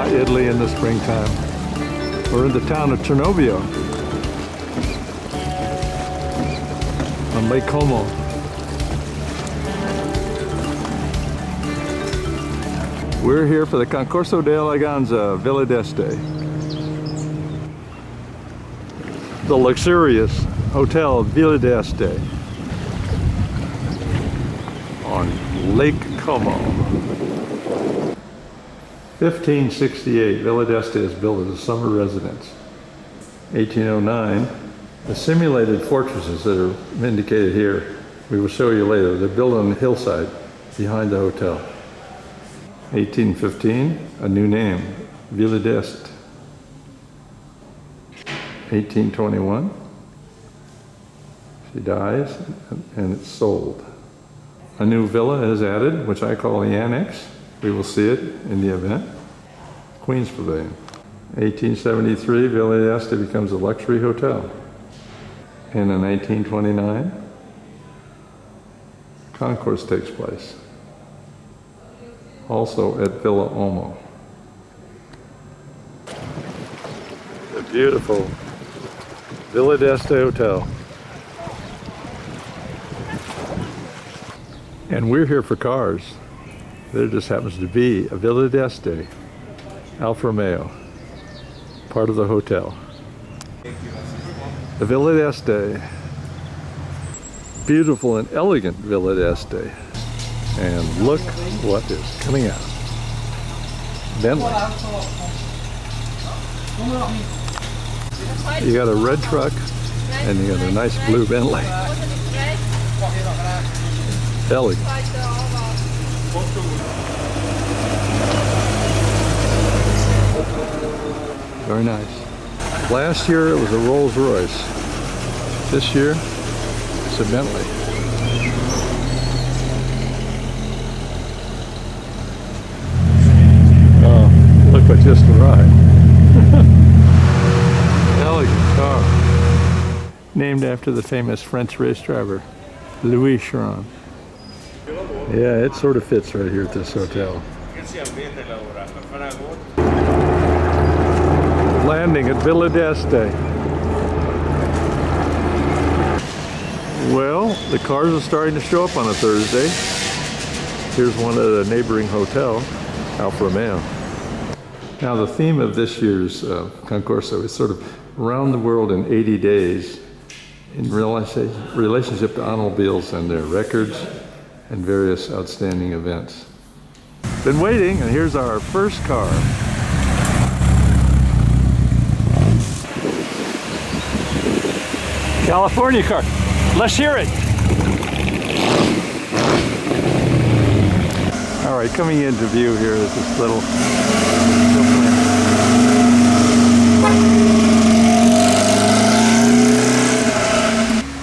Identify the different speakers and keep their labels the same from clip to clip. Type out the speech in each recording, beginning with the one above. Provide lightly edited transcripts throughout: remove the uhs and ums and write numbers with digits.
Speaker 1: Itly in the springtime. We're in the town of Cernovio on Lake Como. We're here for the Concorso de Eleganza, Vila d'Este. The luxurious Hotel Vila d'Este on Lake Como. 1568, Vila d'Este is built as a summer residence. 1809, the simulated fortresses that are indicated here, we will show you later. They're built on the hillside behind the hotel. 1815, a new name, Vila d'Este. 1821, she dies and it's sold. A new villa is added, which I call the annex. We will see it in the event. Queen's Pavilion. 1873, Vila d'Este becomes a luxury hotel. And in 1929, Concourse takes place. Also at Villa Olmo. The beautiful Vila d'Este Hotel. And we're here for cars. There just happens to be a Vila d'Este Alfa Romeo, part of the hotel. The Vila d'Este, beautiful and elegant Vila d'Este. And look what is coming out. Vendley. You got a red truck and you got a nice blue Vendley. Elegant. Very nice. Last year it was a Rolls Royce. This year it's a Bentley. Oh, look what just arrived. Elegant car. Named after the famous French race driver, Louis Chiron. Yeah, it sort of fits right here at this hotel. Landing at Vila d'Este. Well, the cars are starting to show up on a Thursday. Here's one at a neighboring hotel, Alfa Romeo. Now the theme of this year's Concorso is sort of around the world in 80 days in relationship to automobiles and their records and various outstanding events. Been waiting, and here's our first car. California car. Let's hear it. All right, coming into view here is this little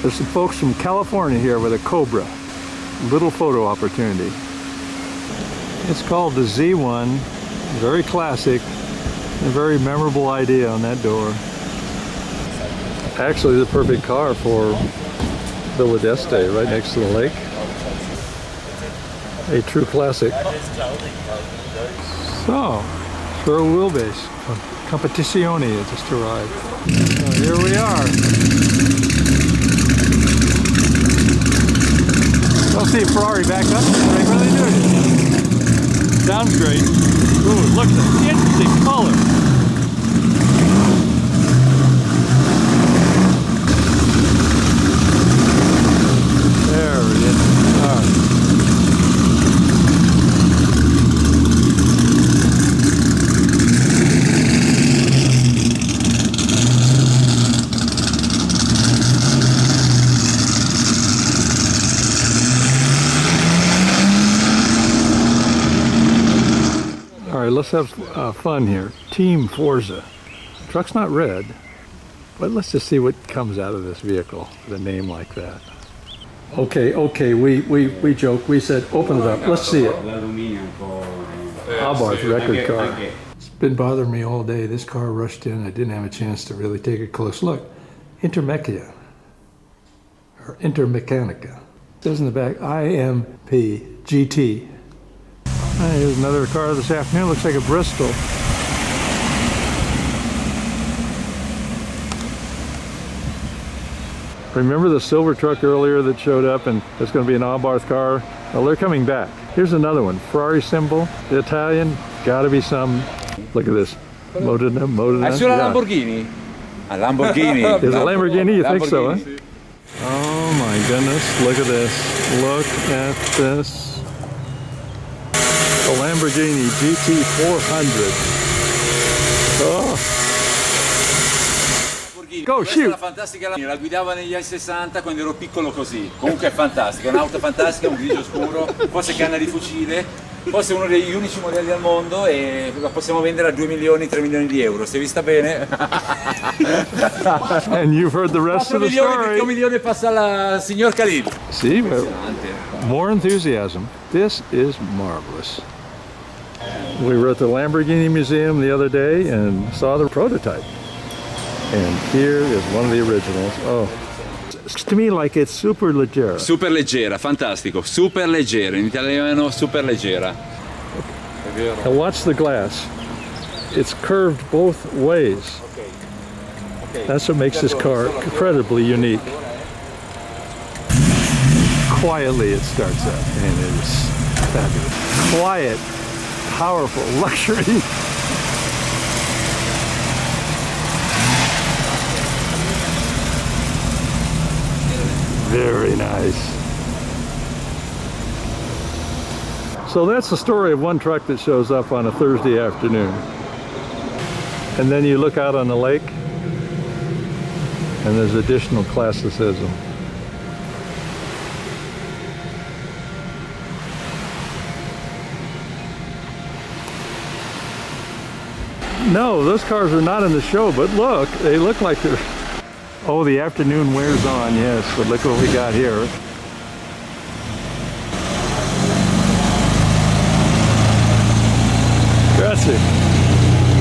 Speaker 1: There's some folks from California here with a Cobra. Little photo opportunity. It's called the Z1. Very classic. A very memorable idea on that door. Actually the perfect car for Vila d'Este, right next to the lake. A true classic. So, for a wheelbase. Competizione has just arrived. So here we are. Let's see Ferrari back up. What are they doing? Sounds great. Ooh, look at that interesting color. There it is. All right. All right, let's have fun here. Team Forza. Truck's not red, but let's just see what comes out of this vehicle with a name like that. Okay, we joke. We said, open it up. Let's see it. Abarth record car. It's been bothering me all day. This car rushed in. I didn't have a chance to really take a close look. Intermecchia. or Intermechanica. It says in the back, IMP GT. Here's another car this afternoon. Looks like a Bristol. Remember the silver truck earlier that showed up and it's going to be an Abarth car? Well, they're coming back. Here's another one. Ferrari symbol. The Italian. Gotta be some. Look at this. Motorscape.
Speaker 2: È sulla Lamborghini? A Lamborghini.
Speaker 1: Is it a Lamborghini? You think so, huh? Oh my goodness. Look at this. Look at this. A Lamborghini GT400. Oh. Go, shoot!
Speaker 2: Questa è una fantastica, la guidavo negli anni 60 quando ero piccolo così. Comunque è fantastica, un'auto fantastica, un grigio scuro, forse canna di fucile, forse uno degli unici modelli al mondo e la possiamo vendere a 2 milioni, 3 milioni di euro. Si è vista bene?
Speaker 1: And you've heard the rest of the story.
Speaker 2: 1 milione passa al signor Khalid.
Speaker 1: See, more enthusiasm. This is marvelous. We were at the Lamborghini Museum the other day and saw the prototype. And here is one of the originals. Oh, it's to me like it's super leggera.
Speaker 2: Super leggera, fantastico. Super leggera, in italiano super leggera.
Speaker 1: Now watch the glass. It's curved both ways. That's what makes this car incredibly unique. Quietly it starts up and it is fabulous. Quiet, powerful, luxury. Very nice. So that's the story of one truck that shows up on a Thursday afternoon. And then you look out on the lake and there's additional classicism. No, those cars are not in the show, but look, they look like they're... Oh, the afternoon wears on, yes, but look what we got here. Grazie.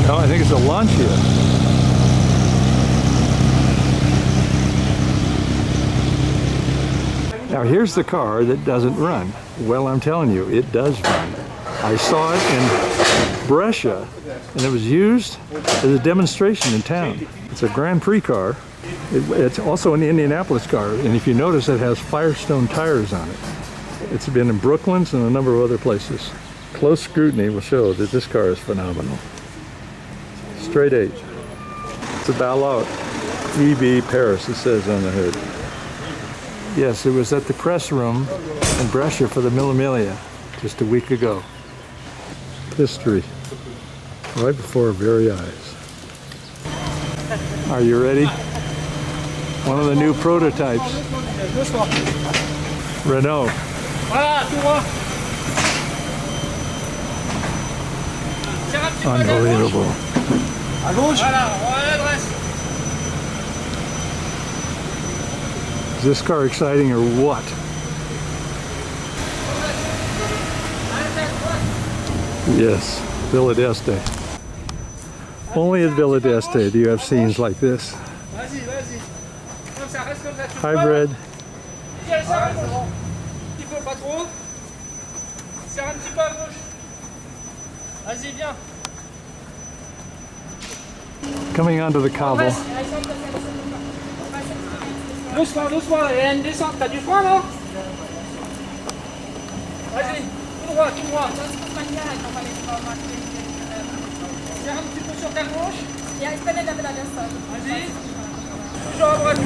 Speaker 1: Oh, I think it's a Lancia. Now here's the car that doesn't run. Well, I'm telling you, it does run. I saw it in Brescia, and it was used as a demonstration in town. It's a Grand Prix car. It's also an Indianapolis car, and if you notice, it has Firestone tires on it. It's been in Brooklands and a number of other places. Close scrutiny will show that this car is phenomenal. Straight 8. It's a Ballot EB Paris, it says on the hood. Yes, it was at the press room in Brescia for the Mille Miglia just a week ago. History, right before our very eyes. Are you ready? One of the new prototypes. Renault. Unbelievable. Is this car exciting or what? Yes, Villa d'Este. Only at Villa d'Este do you have scenes like this. Hybrid. Coming onto the cobble.
Speaker 3: Doucement, doucement, il y a une descente, t'as du frein là? Vas-y, tout droit, tout droit. Serre un petit peu sur ta gauche. Vas-y. Toujours à droite.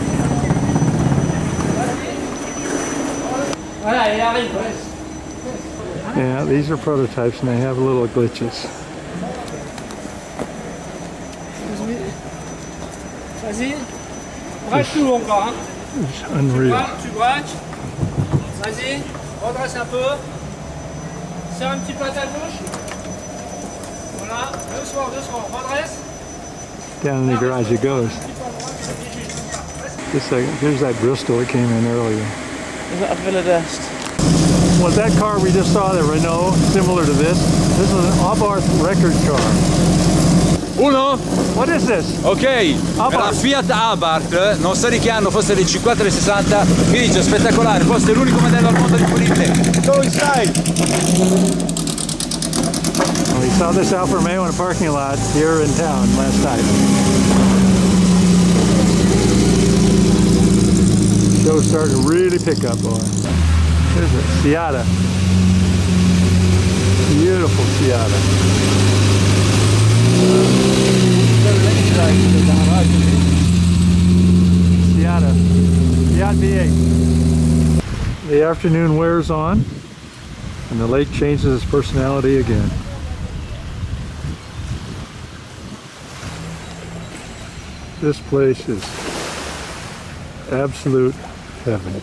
Speaker 3: Vas-y. Voilà, il arrive.
Speaker 1: Yeah, these are prototypes and they have little glitches.
Speaker 3: Vas-y. Braque tout encore. Hein.
Speaker 1: It's unreal.
Speaker 3: Tu braques. Vas-y. Redresse un peu. Serre un petit peu à ta gauche. Voilà. Doucement, doucement. Redresse.
Speaker 1: Down in the garage it goes. Just a second. Here's that Bristol that came in earlier.
Speaker 3: Is that a Vila d'Este?
Speaker 1: Was that car we just saw, the Renault, similar to this? This is an Abarth record car.
Speaker 2: Uno?
Speaker 1: What is this?
Speaker 2: Ok, la Fiat Abarth, non so di che anno, forse del 50 del 60, mi dice spettacolare, forse è l'unico modello al mondo disponibile. Go inside!
Speaker 1: We saw this Alfa Romeo in a parking lot here in town last night. Show started to really pick up on. Here's a Seata. Beautiful Seata. Seata. Seat V8. The afternoon wears on and the lake changes its personality again. This place is absolute heaven.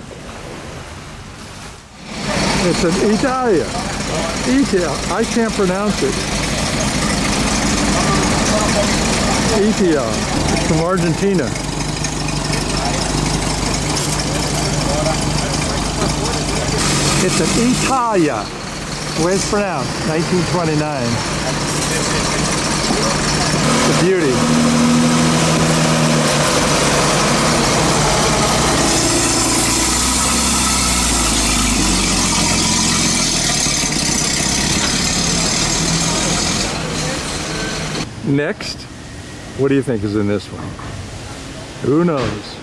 Speaker 1: It's an Italia. I can't pronounce it. It's from Argentina. It's an Italia. The way it's pronounced, 1929. It's a beauty. Next, what do you think is in this one? Who knows?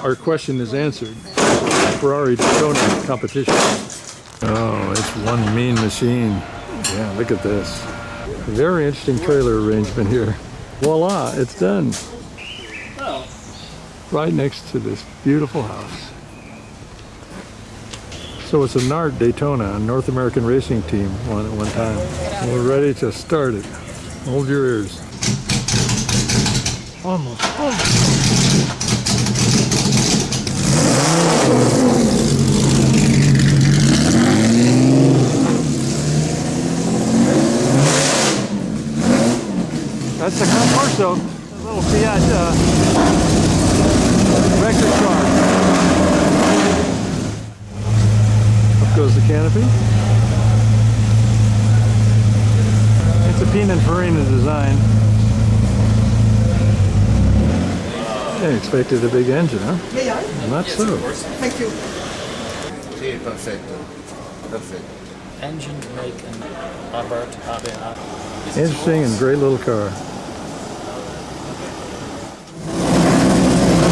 Speaker 1: Our question is answered. Ferrari Daytona competition. Oh, it's one mean machine. Yeah, look at this. Very interesting trailer arrangement here. Voila, it's done. Right next to this beautiful house. So it's a NART Daytona, a North American racing team won at one time. We're ready to start it. Hold your ears. Almost. That's the Concorso, a little Fiat record car. Up goes the canopy. It's a Pininfarina design. I expected a big engine, huh? Not so.
Speaker 4: Thank you.
Speaker 5: Sì, perfetto. Perfetto.
Speaker 4: Engine, make, and Abarth, ABA.
Speaker 1: Interesting and great little car.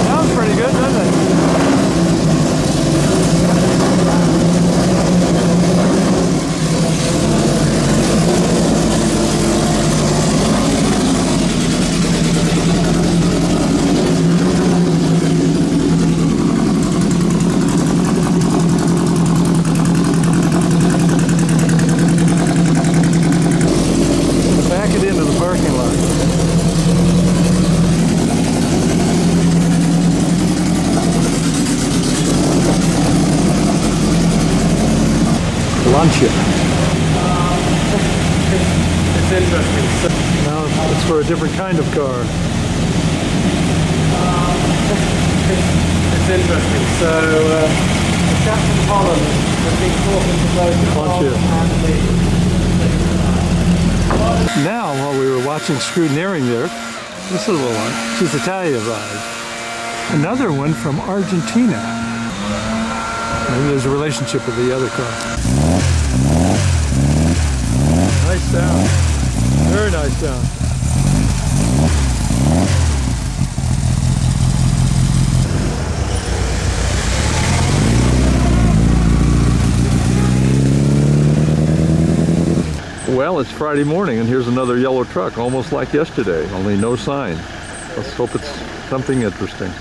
Speaker 1: Sounds pretty good, doesn't it? Lancia.
Speaker 3: It's interesting.
Speaker 1: Now it's for a different kind of car.
Speaker 3: It's interesting. So, the chap from Holland has been talking to both the
Speaker 1: Lancia.
Speaker 3: and the...
Speaker 1: Now, while we were watching Scrutineering there, this little one, she's Italia arrived. Another one from Argentina. Maybe there's a relationship with the other car. Nice sound. Very nice sound. Well, it's Friday morning and here's another yellow truck, almost like yesterday, only no sign. Let's hope it's something interesting.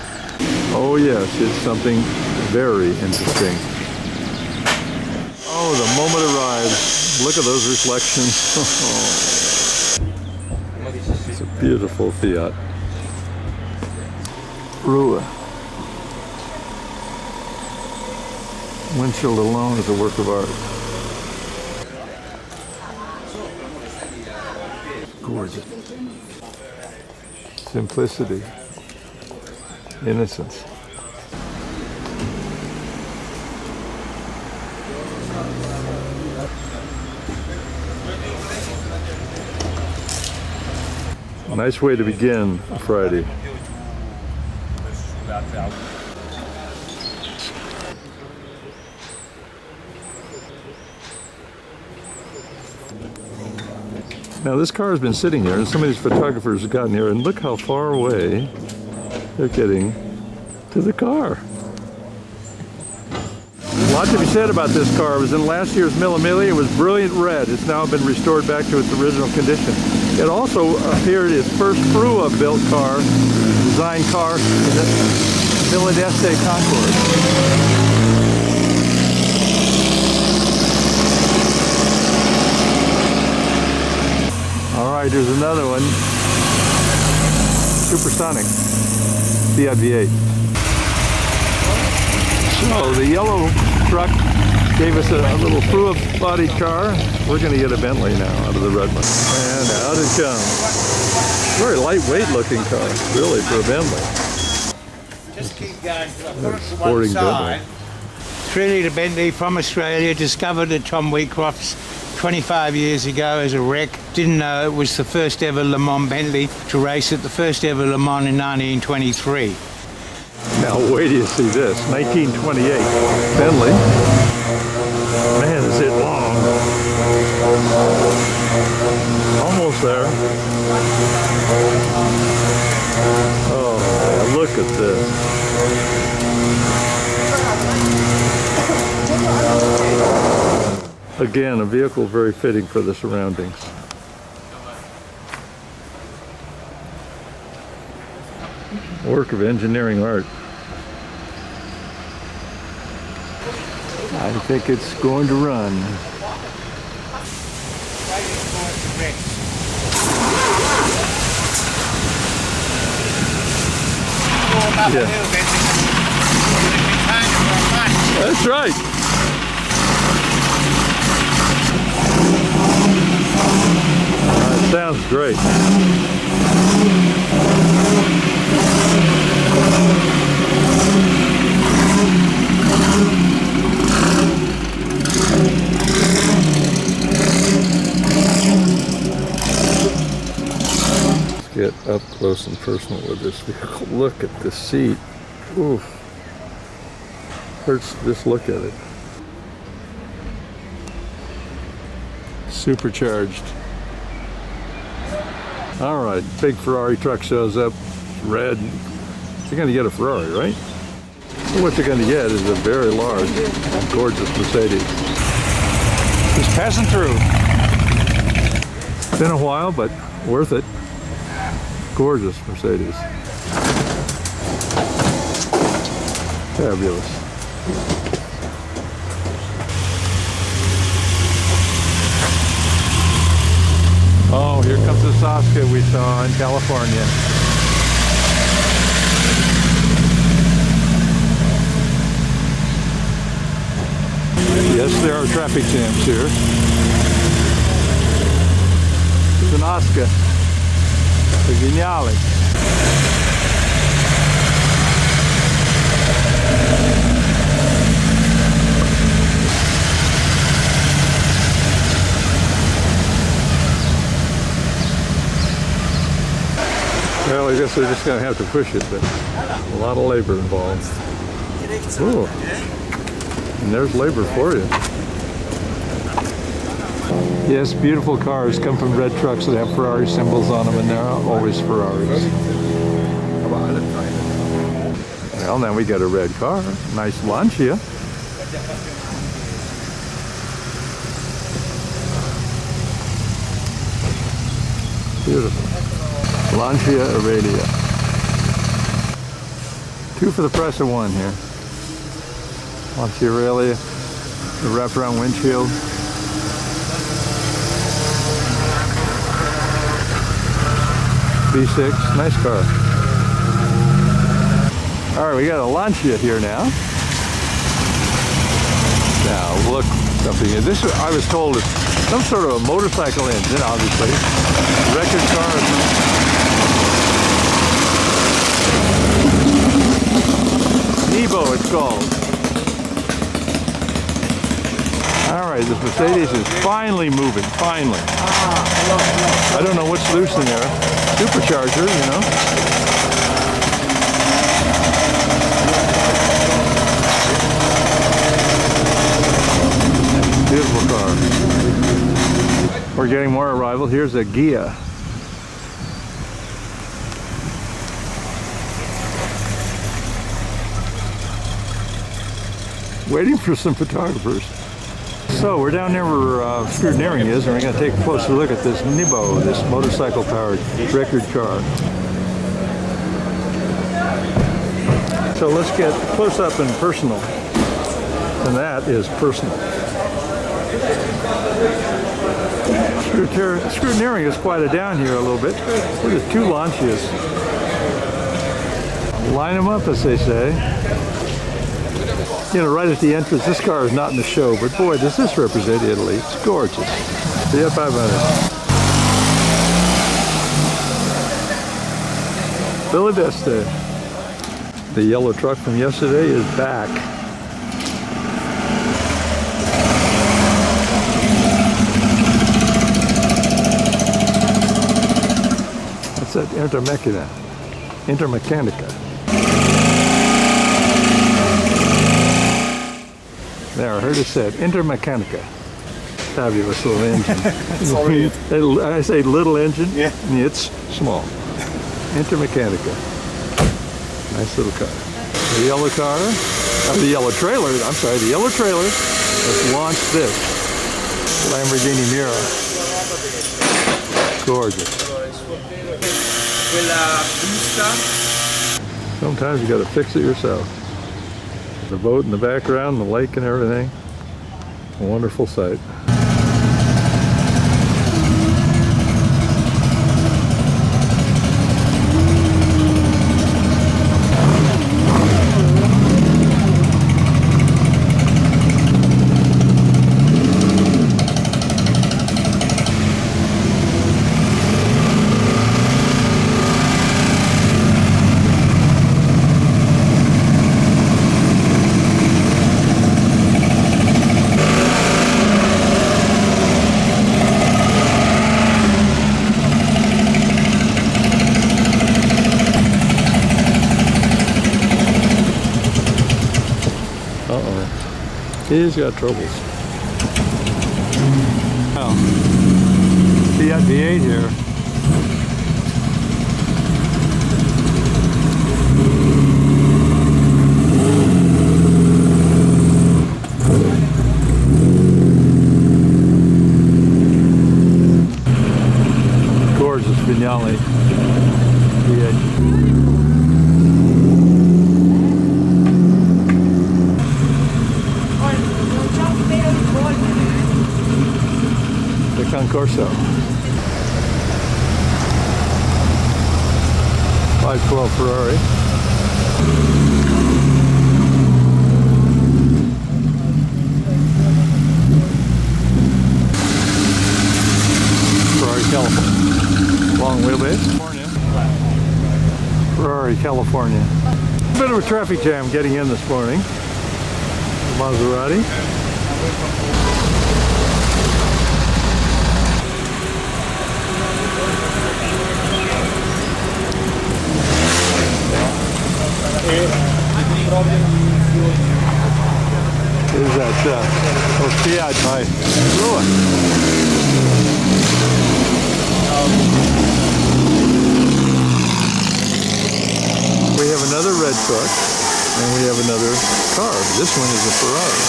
Speaker 1: Oh yes, it's something very interesting. Oh, the moment arrives. Look at those reflections. It's a beautiful Fiat. Rua. Windshield alone is a work of art. Gorgeous. Simplicity. Innocence. Nice way to begin Friday. Now this car has been sitting here, and some of these photographers have gotten here, and look how far away they're getting to the car. A lot to be said about this car. It was in last year's Mille Miglia. It was brilliant red. It's now been restored back to its original condition. It also appeared its first Frua built car, designed car, in the Vila Concorse. All right, there's another one. Supersonic Fiat V8. So the yellow truck gave us a little Frua-bodied car. We're going to get a Vendley now out of the red one. And out it comes. Very lightweight looking car, really, for a Vendley.
Speaker 6: Just keep going.
Speaker 1: Sporting Vendley.
Speaker 6: 3-litre Bentley from Australia, discovered at Tom Wheatcroft's 25 years ago as a wreck. Didn't know it was the first ever Le Mans Bentley to race at the first ever Le Mans in 1923.
Speaker 1: Now wait till you see this, 1928 Vendley. Man, is it long. Almost there. Oh, look at this. Again, a vehicle very fitting for the surroundings. Work of engineering art. I think it's going to run. Yeah. That's right. It sounds great. Let's get up close and personal with this vehicle. Look at the seat. Oof. Hurts to just look at it. Supercharged. All right, big Ferrari truck shows up, red. You're going to get a Ferrari, right? So what you're going to get is a very large, gorgeous Mercedes.
Speaker 6: Just passing through.
Speaker 1: Been a while, but worth it. Gorgeous Mercedes. Fabulous. Oh, here comes the Saska we saw in California. Yes, there are traffic jams here. It's an Oscar. The Vignale. Well, I guess we're just going to have to push it, but a lot of labor involved. Ooh. And there's labor for you. Yes, beautiful cars come from red trucks that have Ferrari symbols on them, and they're always Ferraris. Well, now we got a red car. Nice Lancia. Beautiful. Lancia Aurelia. 2 for the price of 1 here. Lancia Aurelia, the wraparound windshield. V6, nice car. All right, we got a Lancia here now. Now look, something. This I was told is some sort of a motorcycle engine, obviously. Record car. Nebo, it's called. All right, this Mercedes is finally moving, finally. I don't know what's loose in there. supercharger, you know. Beautiful car. We're getting more arrival. Here's a Gia. Waiting for some photographers. So we're down there where Scrutineering is, and we're going to take a closer look at this Nibo, this motorcycle-powered record car. So let's get close up and personal. And that is personal. Scrutineering is quieted down here a little bit. Look at 2 launches. Line them up, as they say. You know, right at the entrance, this car is not in the show, but boy, does this represent Italy. It's gorgeous. The F500. Vila d'Este. The yellow truck from yesterday is back. That's that Intermeccanica. There, I heard it said, Intermeccanica. Fabulous little engine. I say little engine, yeah. It's small. Intermeccanica. Nice little car. The yellow car, the yellow trailer, I'm sorry, the yellow trailer has launched this Lamborghini Miura. Gorgeous. Sometimes you got to fix it yourself. The boat in the background, the lake and everything. A wonderful sight. He's got troubles. Oh. Fiat V8 here. Gorgeous Vignale V8. Concorso. 512 Ferrari. Ferrari California. Long wheelbase. Ferrari California. A bit of a traffic jam getting in this morning. Maserati. Is that Fiat by Lua. We have another red truck and we have another car. This one is a Ferrari.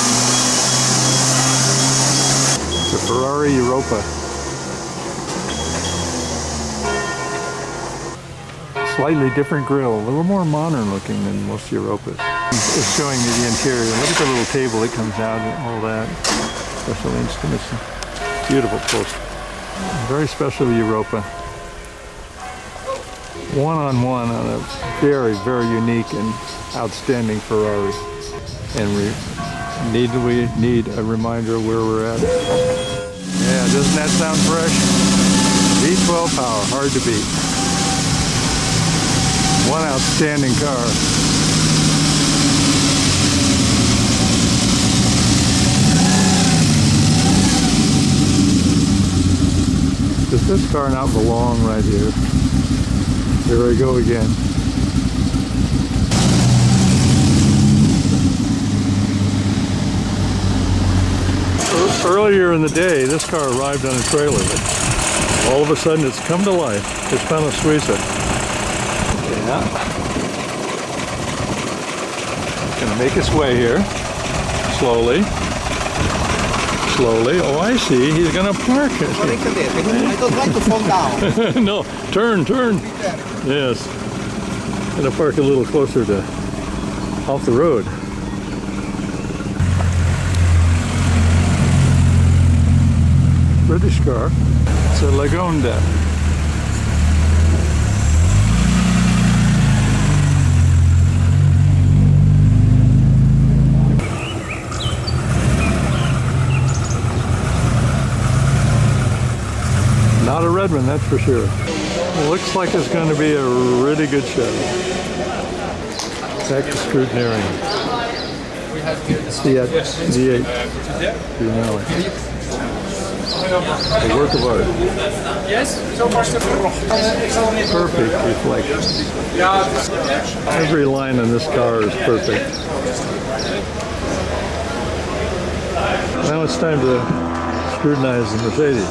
Speaker 1: It's a Ferrari Europa. Slightly different grille, a little more modern looking than most Europas. It's showing me the interior. Look at the little table that comes out and all that. Special instruments. Beautiful poster. Very special Europa. One-on-one on a very, very unique and outstanding Ferrari. And we need a reminder of where we're at. Yeah, doesn't that sound fresh? V12 power, hard to beat. One outstanding car. Does This car not belong right here. Here we go again. Earlier in the day, this car arrived on a trailer, but all of a sudden it's come to life. It's found a squeezer. Yeah. Gonna make its way here. Slowly. Slowly. Oh, I see. He's gonna park it.
Speaker 7: I don't like to fall down.
Speaker 1: No, turn. Yes. Gonna park a little closer to off the road. British car. It's a Lagonda. Not a red one, that's for sure. Looks like it's going to be a really good show. Back to scrutineering. Fiat V8 Finale. A work of art.
Speaker 3: Yes, so much
Speaker 1: Perfect reflection. Every line on this car is perfect. Now it's time to scrutinize the Mercedes.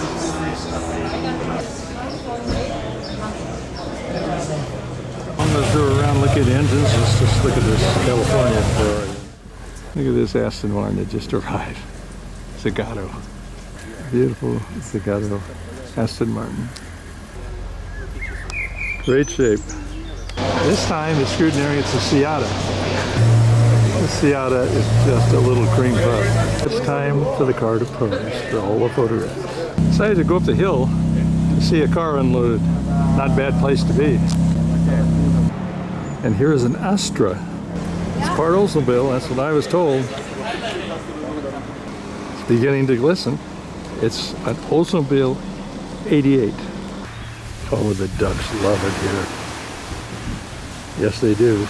Speaker 1: As they're around looking at the engines, let's just look at this California Ferrari. Look at this Aston Martin that just arrived. Zagato. Beautiful Zagato Aston Martin. Great shape. This time the scrutineering, it's a Seata. The Seata is just a little cream puff. It's time for the car to pose for all the photographs. Decided to go up the hill to see a car unloaded. Not a bad place to be. And here is an Astra. It's part Oldsmobile, that's what I was told. It's beginning to glisten. It's an Oldsmobile 88. Oh, the ducks love it here. Yes, they do.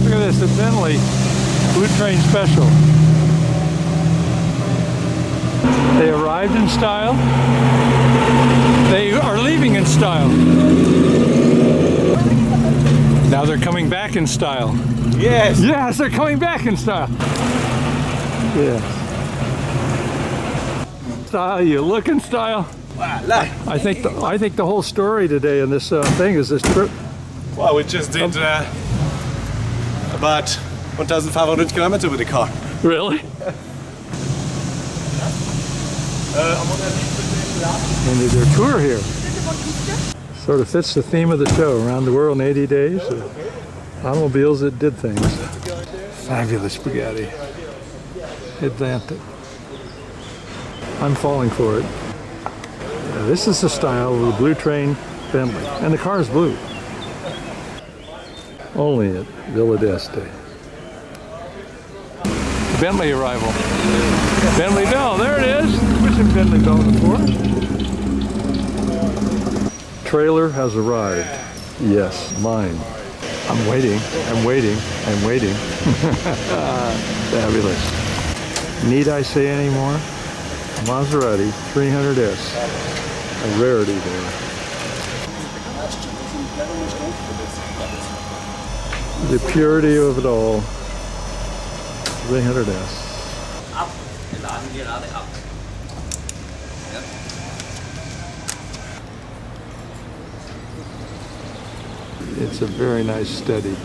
Speaker 1: Look at this, the Vendley Blue Train Special. They arrived in style. They are leaving in style. Now they're coming back in style.
Speaker 7: Yes.
Speaker 1: Yes, they're coming back in style. Yes. Style, you look in style. I think the whole story today in this thing is this trip.
Speaker 7: Well, we just did about 1,500 kilometers with the car.
Speaker 1: Really? And their tour here sort of fits the theme of the show, around the world in 80 days. Automobiles that did things. Fabulous Bugatti. Atlantic. I'm falling for it. Yeah, this is the style of the Blue Train Vendley. And the car is blue. Only at Vila d'Este. Bentley arrival. Bentley Bell, there it is. Wish some Bentley Bell before. Trailer has arrived. Yes, mine. I'm waiting. Fabulous. Need I say any more? Maserati 300S. A rarity there. The purity of it all. 300S. It's a very nice steady.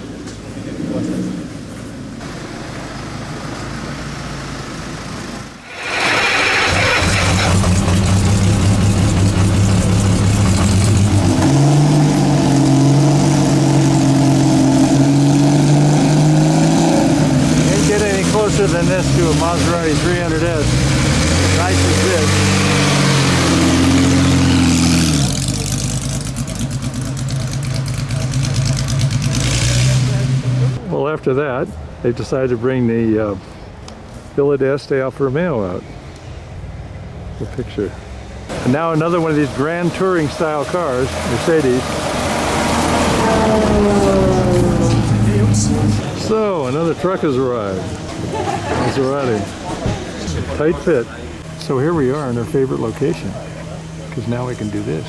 Speaker 1: Than this to a Maserati 300S. Nice as this. Well, after that, they decided to bring the Vila d'Este Alfa Romeo out. The picture. And now another one of these grand touring style cars, Mercedes. So, another truck has arrived. Maserati. Tight fit. So here we are in our favorite location, because now we can do this.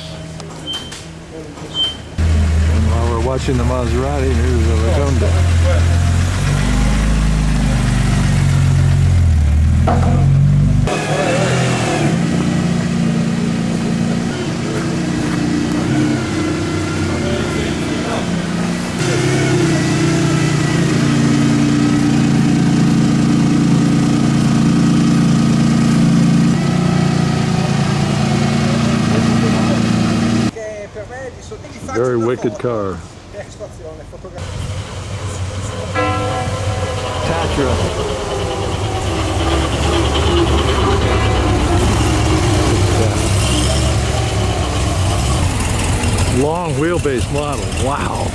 Speaker 1: And while we're watching the Maserati, here's the Rotonda. Very wicked car. Tatra. Long wheelbase model. Wow.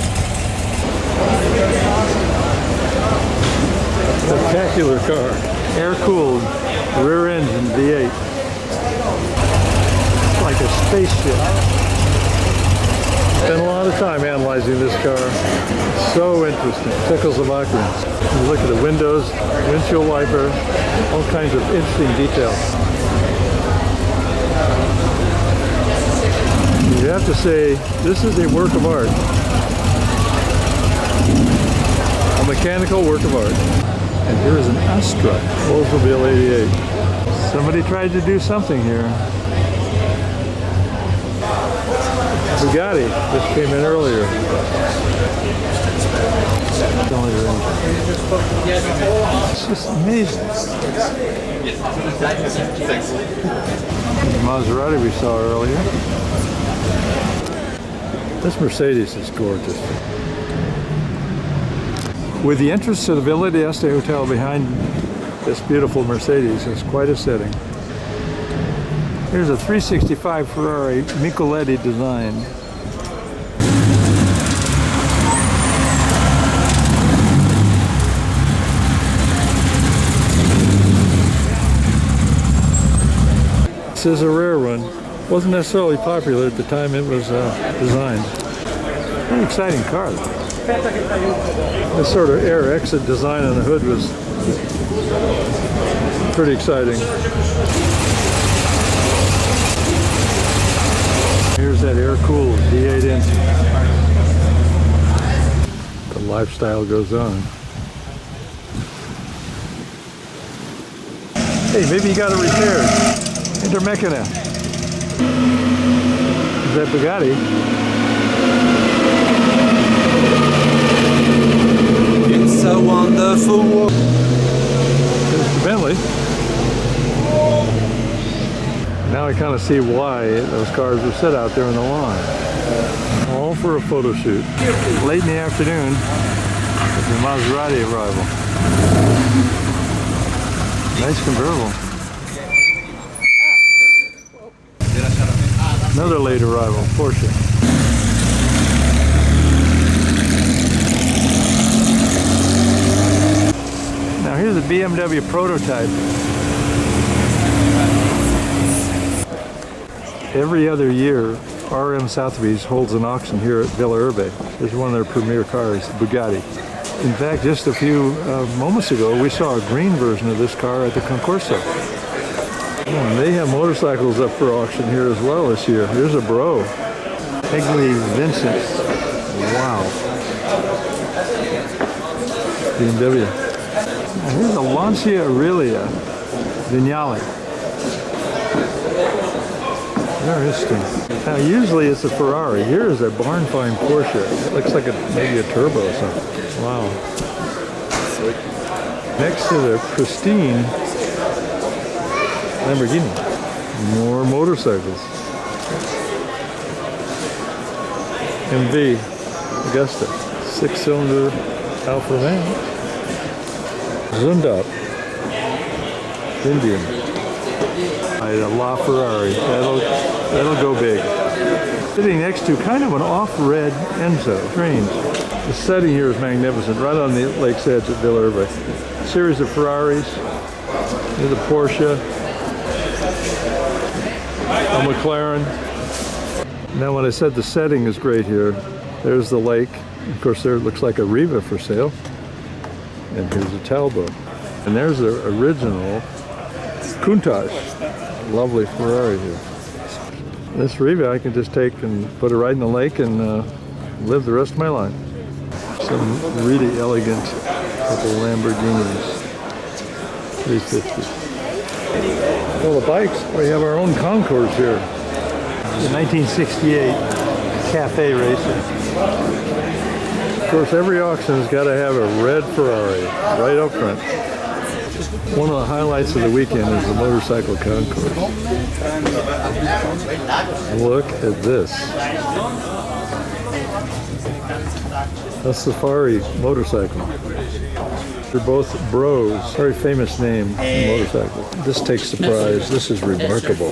Speaker 1: Spectacular car. Air-cooled, rear engine V8. It's like a spaceship. Spent a lot of time analyzing this car. So interesting. Tickles the background. You look at the windows, windshield wiper, all kinds of interesting details. You have to say, this is a work of art. A mechanical work of art. And here is an Astra, Oldsmobile 88. Somebody tried to do something here. Bugatti just came in earlier. It's just amazing. The Maserati we saw earlier. This Mercedes is gorgeous. With the entrance to the Vila d'Este Hotel behind this beautiful Mercedes, it's quite a setting. Here's a 365 Ferrari Micheletti design. This is a rare one. Wasn't necessarily popular at the time it was designed. An exciting car. This sort of air exit design on the hood was pretty exciting. Here's that air-cooled V8 engine. The lifestyle goes on. Hey, maybe you got it repaired. Intermechana. Is that Bugatti?
Speaker 7: It's so wonderful.
Speaker 1: There's the Vendley. Now I kind of see why those cars were set out there in the lawn. All for a photo shoot. Late in the afternoon, the Maserati arrival. Nice convertible. Another late arrival, Porsche. Now here's a BMW prototype. Every other year, RM Sotheby's holds an auction here at Vila Urbe. It's one of their premier cars, the Bugatti. In fact, just a few moments ago, we saw a green version of this car at the Concorso. And they have motorcycles up for auction here as well this year. Here's a Bro. Itly Vincent. Wow. BMW. And here's a Lancia Aurelia Vignale. Very interesting. Now usually it's a Ferrari. Here is a barn find Porsche. It looks like maybe a turbo or something. Wow. Next to the pristine Lamborghini. More motorcycles. MV Augusta. 6-cylinder Alfa Romeo. Zundap. Indian. A LaFerrari. That'll go big. Sitting next to kind of an off-red Enzo. Strange. The setting here is magnificent, right on the lake's edge at Vila Urbe. A series of Ferraris. There's a Porsche. A McLaren. Now when I said the setting is great here, there's the lake. Of course there looks like a Riva for sale. And here's a Talbot. And there's the original Countach. Lovely Ferrari here. This Riva I can just take and put it right in the lake and live the rest of my life. Some really elegant couple Lamborghinis. 350. Well, the bikes, we have our own Concorse here. The 1968 Cafe Racer. Of course, every auction's got to have a red Ferrari right up front. One of the highlights of the weekend is the motorcycle concourse. Look at this. A Safari motorcycle. They're both Bros, very famous name in motorcycle. This takes the prize. This is remarkable.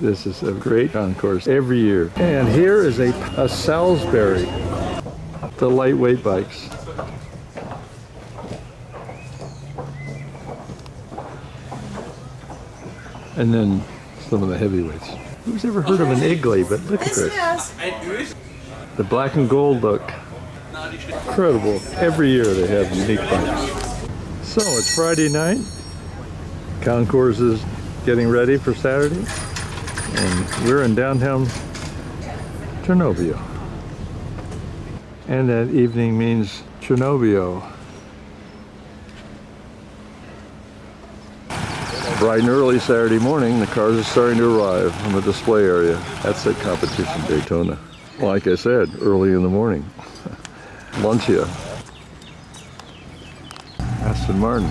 Speaker 1: This is a great concourse every year. And here is a Salisbury, the lightweight bikes. And then some of the heavyweights. Who's ever heard of an Itly? But look at this. The black and gold look. Incredible. Every year they have unique bikes. So it's Friday night. Concourse is getting ready for Saturday. And we're in downtown Cernovio. And that evening means Cernovio. Bright and early Saturday morning, the cars are starting to arrive on the display area. That's at Competition Daytona. Like I said, early in the morning. Lancia. Aston Martin.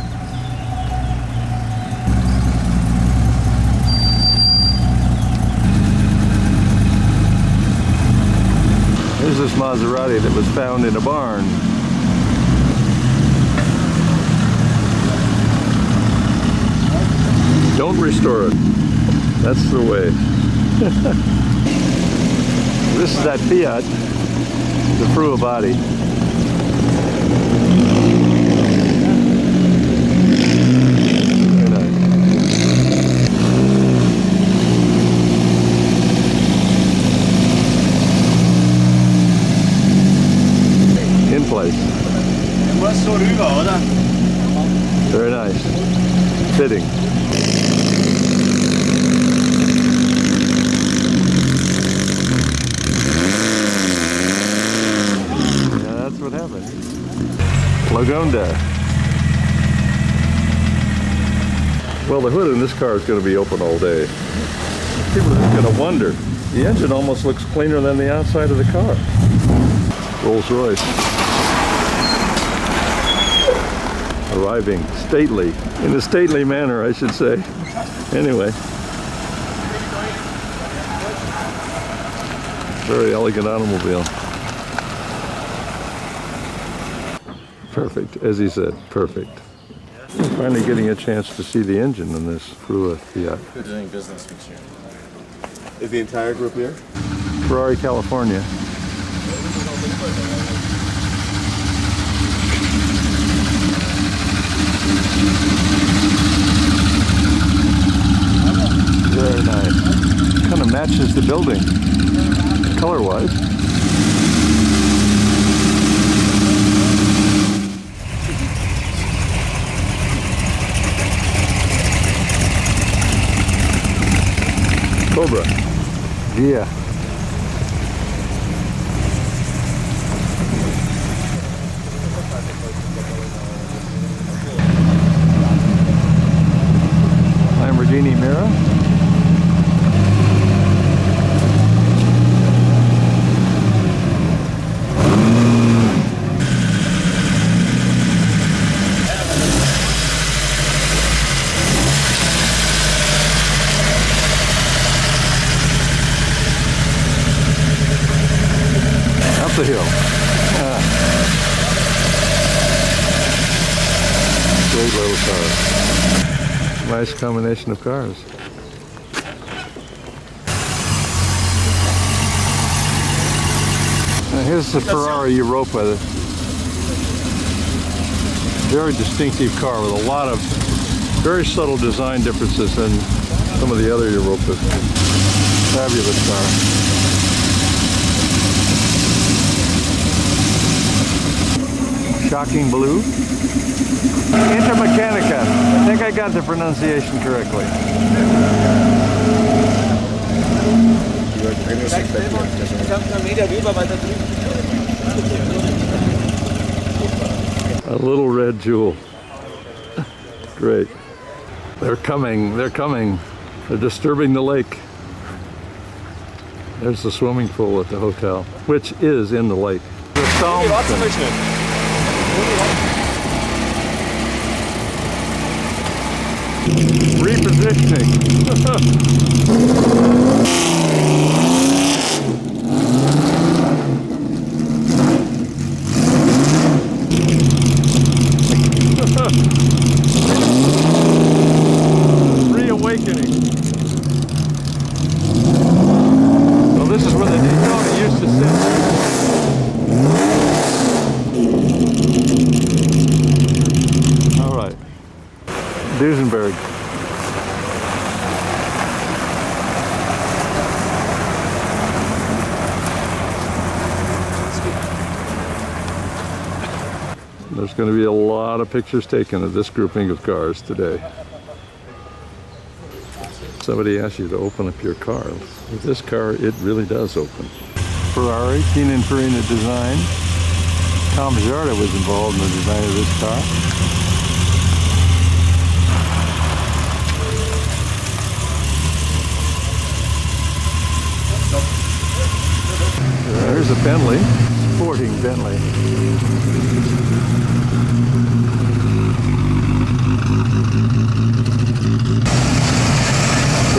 Speaker 1: Here's this Maserati that was found in a barn. Don't restore it. That's the way. This is that Fiat, the Frua body. Very nice. In place. Very nice. Fitting. Lagonda. Well, the hood in this car is going to be open all day. People are going to wonder. The engine almost looks cleaner than the outside of the car. Rolls Royce. Arriving stately. In a stately manner, I should say. Anyway. Very elegant automobile. Perfect, as he said, perfect. I'm finally getting a chance to see the engine in this Frua Fiat.
Speaker 4: We're doing business with you.
Speaker 5: Is the entire group here?
Speaker 1: Ferrari, California. Very nice. Kind of matches the building, color-wise. Cobra. Yeah. Lamborghini Mira. The hill. Great little car. Nice combination of cars. Now here's the Ferrari Europa. Very distinctive car with a lot of very subtle design differences than some of the other Europas. Fabulous car. Shocking blue. Intermechanica. I think I got the pronunciation correctly. A little red jewel. Great. They're coming, they're coming. They're disturbing the lake. There's the swimming pool at the hotel, which is in the lake. The repositioning. Reawakening. Well, this is where the Daytona used to sit. All right. Duesenberg. There's going to be a lot of pictures taken of this grouping of cars today. Somebody asked you to open up your car. With this car, it really does open. Ferrari, Pininfarina design. Tom Jarda was involved in the design of this car. There's a Bentley, sporting Bentley.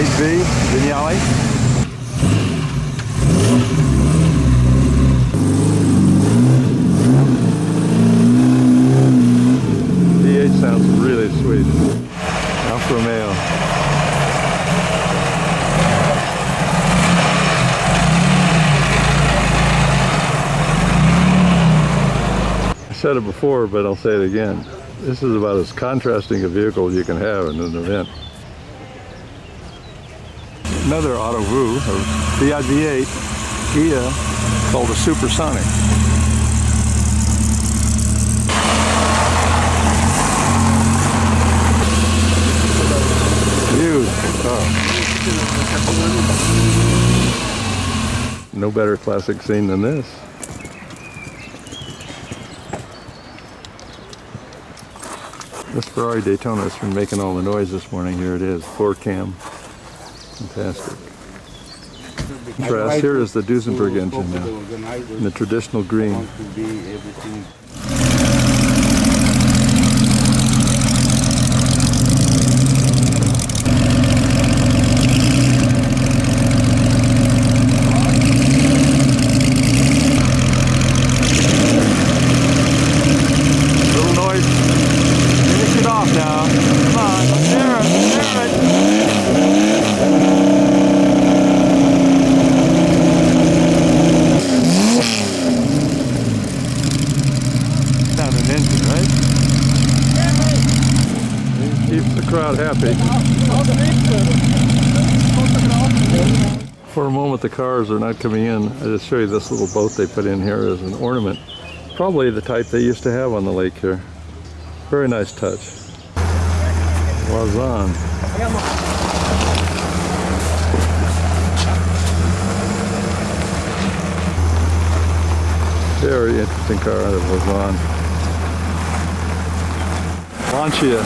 Speaker 1: HV, Vignale. V8 sounds really sweet. Alfa Romeo. I said it before, but I'll say it again. This is about as contrasting a vehicle as you can have in an event. Another Auto Vu, or Fiat V8, Kia, called a Supersonic. Huge. Oh. No better classic scene than this. This Ferrari Daytona has been making all the noise this morning. Here it is, 4-cam. Fantastic. Contrast, here is the Duesenberg engine now, in the traditional green. Little noise. Finish it off now. Come on, let's hear it, let's hear it. Keeps the crowd happy. For a moment the cars are not coming in. I just show you this little boat they put in here as an ornament. Probably the type they used to have on the lake here. Very nice touch. Wazan. Very interesting car, the Wazan. Lancia.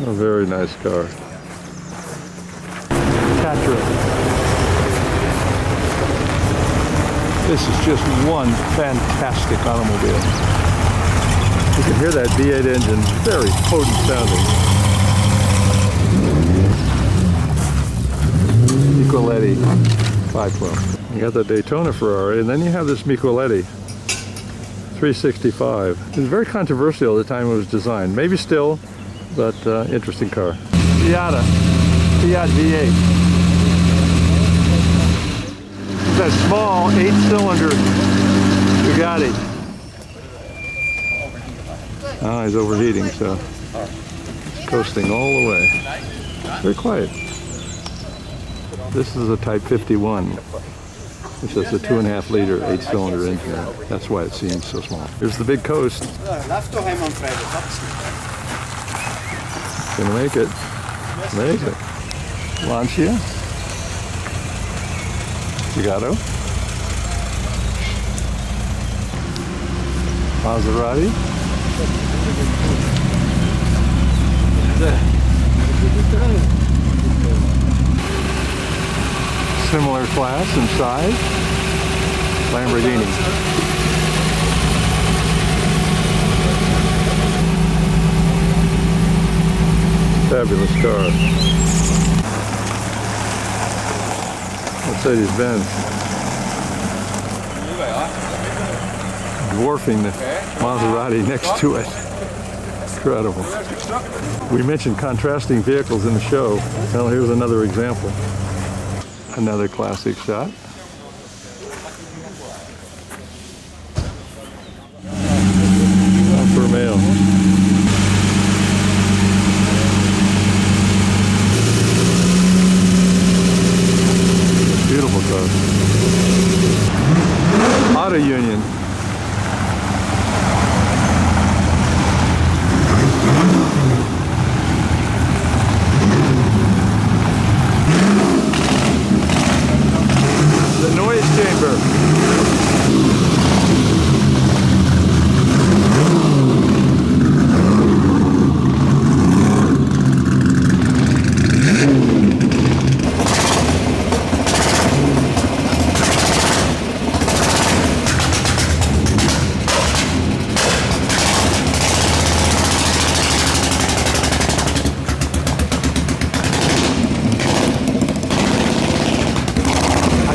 Speaker 1: A very nice car. Tatra. This is just one fantastic automobile. You can hear that V8 engine, very potent sounding. Micheletti 512. You got the Daytona Ferrari, and then you have this Micheletti 365. It was very controversial at the time it was designed. Maybe still, but interesting car. Fiat V8. It's a small 8-cylinder Bugatti. Ah, he's overheating, so coasting all the way. Very quiet. This is a Type 51, which is a 2.5 liter, 8-cylinder engine. That's why it seems so small. Here's the big coast. Gonna make it. Amazing. Lancia. Gigato. Maserati. Similar class and size. Lamborghini. Fabulous car. Mercedes-Benz. Dwarfing the Maserati next to it. Incredible. We mentioned contrasting vehicles in the show. Well, here's another example. Another classic shot. Alfa Romeo. Beautiful car. Auto Union. The noise chamber.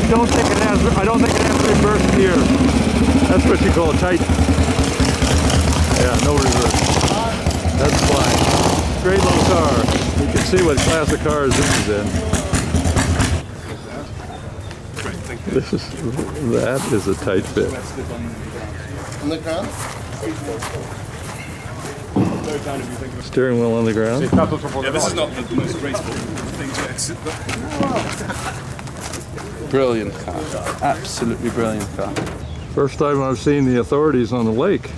Speaker 1: I don't think it has reverse gear. That's what you call a tight. Yeah, no reverse. That's fine. Great little car. You can see what class of cars this is in. That is a tight fit.
Speaker 5: On the ground?
Speaker 1: Steering wheel on the ground.
Speaker 8: Yeah, this is not the most graceful thing to exit, but...
Speaker 7: Brilliant car. Absolutely brilliant car.
Speaker 1: First time I've seen the authorities on the lake.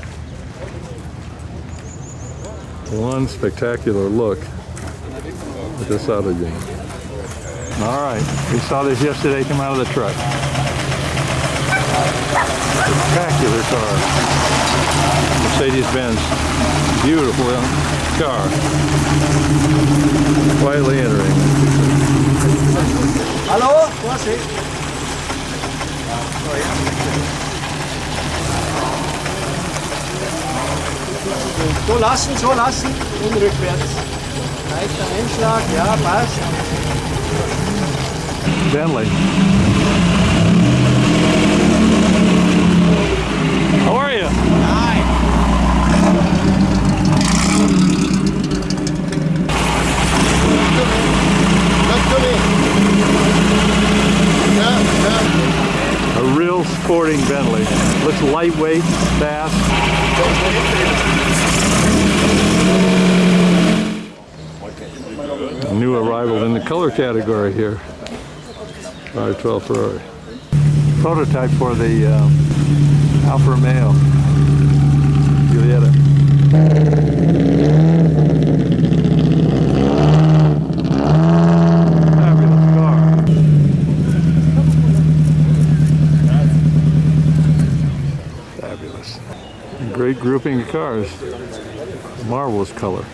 Speaker 1: One spectacular look at this auto unit. All right, we saw this yesterday come out of the truck. Spectacular car. Mercedes-Benz. Beautiful car. Quietly entering.
Speaker 3: Hallo, Vorsicht. So lassen und rückwärts. Leichter Einschlag, ja, passt.
Speaker 1: Vendley. How are you?
Speaker 3: Hi.
Speaker 1: A real sporting Bentley. Looks lightweight, fast. A new arrival in the color category here. 512 Ferrari. Prototype for the Alfa Romeo Giulietta. Fabulous car. Fabulous. Great grouping of cars. Marvelous color.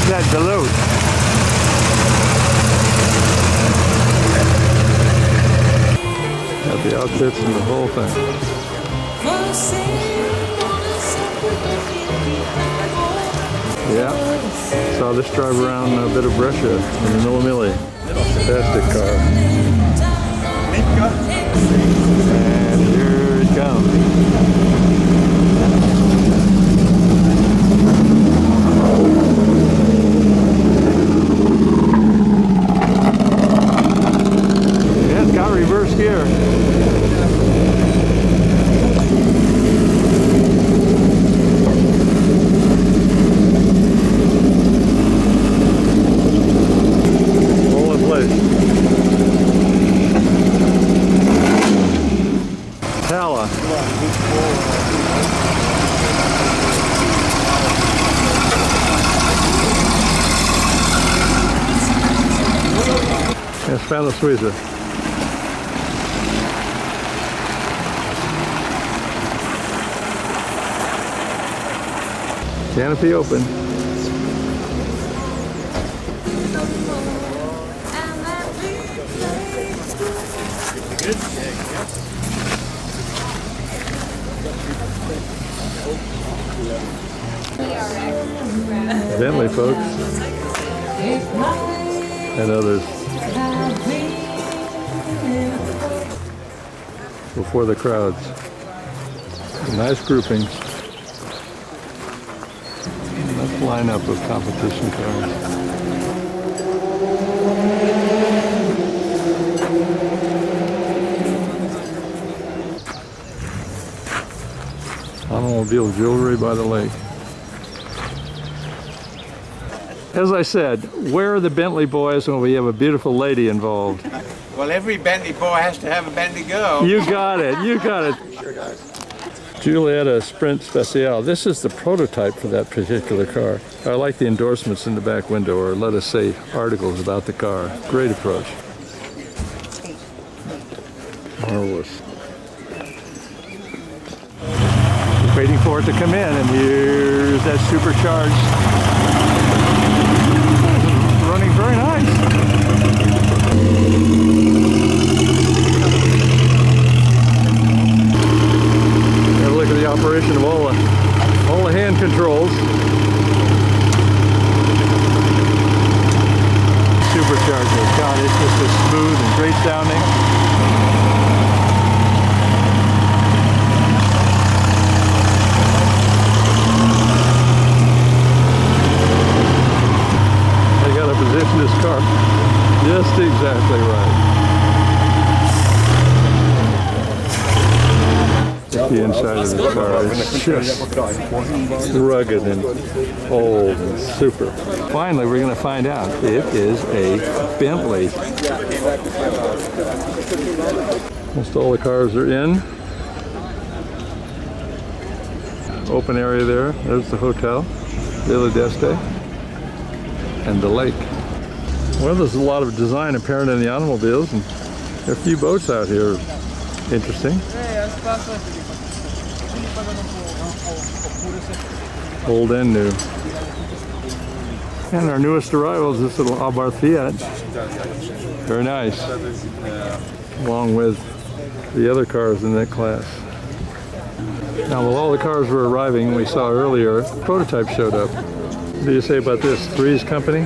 Speaker 1: That Deloach. Got the outfits and the whole thing. Yeah, saw this drive around a bit of Brescia in the Millimilli. Fantastic car. And here it comes. Yeah, it's got reverse gear. Hispano Suiza. Canopy open. Vendley, folks, and others. Before the crowds. Nice groupings. Nice lineup of competition cars. Automobile jewelry by the lake. As I said, where are the Bentley boys when we have a beautiful lady involved?
Speaker 6: Well, every Bentley boy has to have a Bentley girl.
Speaker 1: You got it, you got it. Julietta Sprint Speciale. This is the prototype for that particular car. I like the endorsements in the back window, or let us say articles about the car. Great approach. Marvelous. Waiting for it to come in, and here's that supercharged. Running very nice. Got to look at the operation of all the hand controls. Supercharger. God, it's just as smooth and great sounding. Position this car just exactly right. The inside of this car is just rugged and old and super. Finally, we're going to find out it is a Bentley. Most all the cars are in. Open area there. There's the hotel, Vila and the lake. Well, there's a lot of design apparent in the automobiles, and there are a few boats out here. Interesting. Old and new. And our newest arrival is this little Abarth Fiat. Very nice. Along with the other cars in that class. Now, while all the cars were arriving, we saw earlier, a prototype showed up. What do you say about this? Three's Company?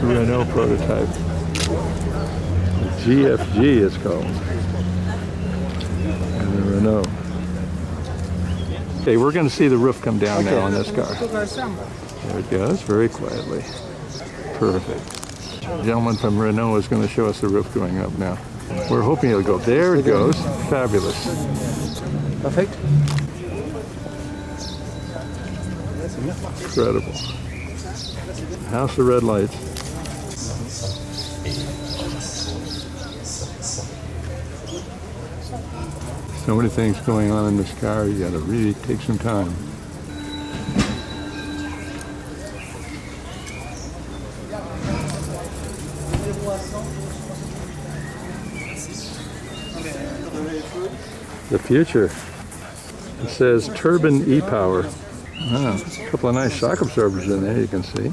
Speaker 1: Renault prototype. The GFG it's called. And the Renault. Okay, we're going to see the roof come down now on this car. There it goes, very quietly. Perfect. The gentleman from Renault is going to show us the roof going up now. We're hoping it'll go. There it goes. Fabulous. Perfect. Incredible. House of red lights. So many things going on in this car, you gotta really take some time. The future. It says turbine e-power. A couple of nice shock absorbers in there, you can see.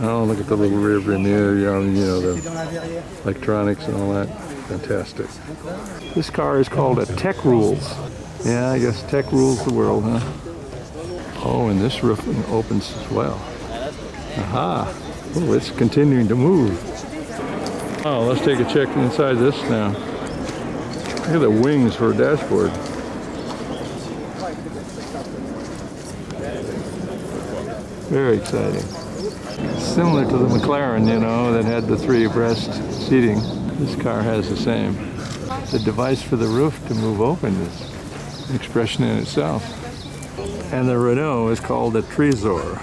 Speaker 1: Oh, look at the little rear view mirror, you know, the electronics and all that. Fantastic. This car is called a Tech Rules. Yeah, I guess Tech rules the world, huh? Oh, and this roof opens as well. Aha! Oh, it's continuing to move. Oh, let's take a check inside this now. Look at the wings for a dashboard. Very exciting. Similar to the McLaren, you know, that had the 3 abreast seating. This car has the same. The device for the roof to move open is an expression in itself. And the Renault is called a Trésor.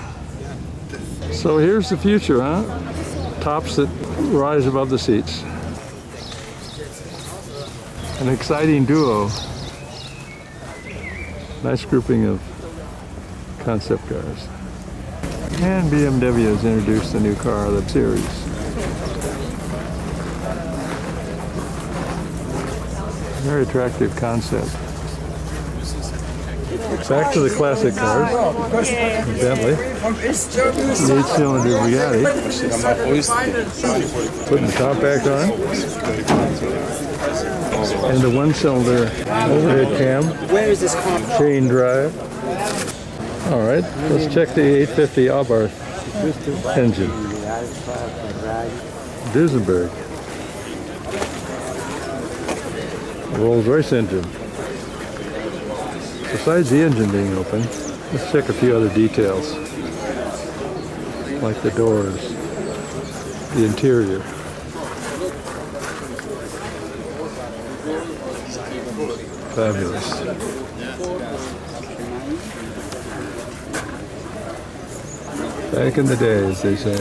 Speaker 1: So here's the future, huh? Tops that rise above the seats. An exciting duo. Nice grouping of concept cars. And BMW has introduced a new car, the Series. Very attractive concept. Back to the classic cars. Bentley. The 8-cylinder Bugatti. Putting the top back on. And the 1-cylinder overhead cam.
Speaker 3: Where is this car?
Speaker 1: Chain drive. All right, let's check the 850 Abarth engine. Duesenberg. Rolls-Royce engine. Besides the engine being open, let's check a few other details, like the doors, the interior. Fabulous. Back in the day, as they say.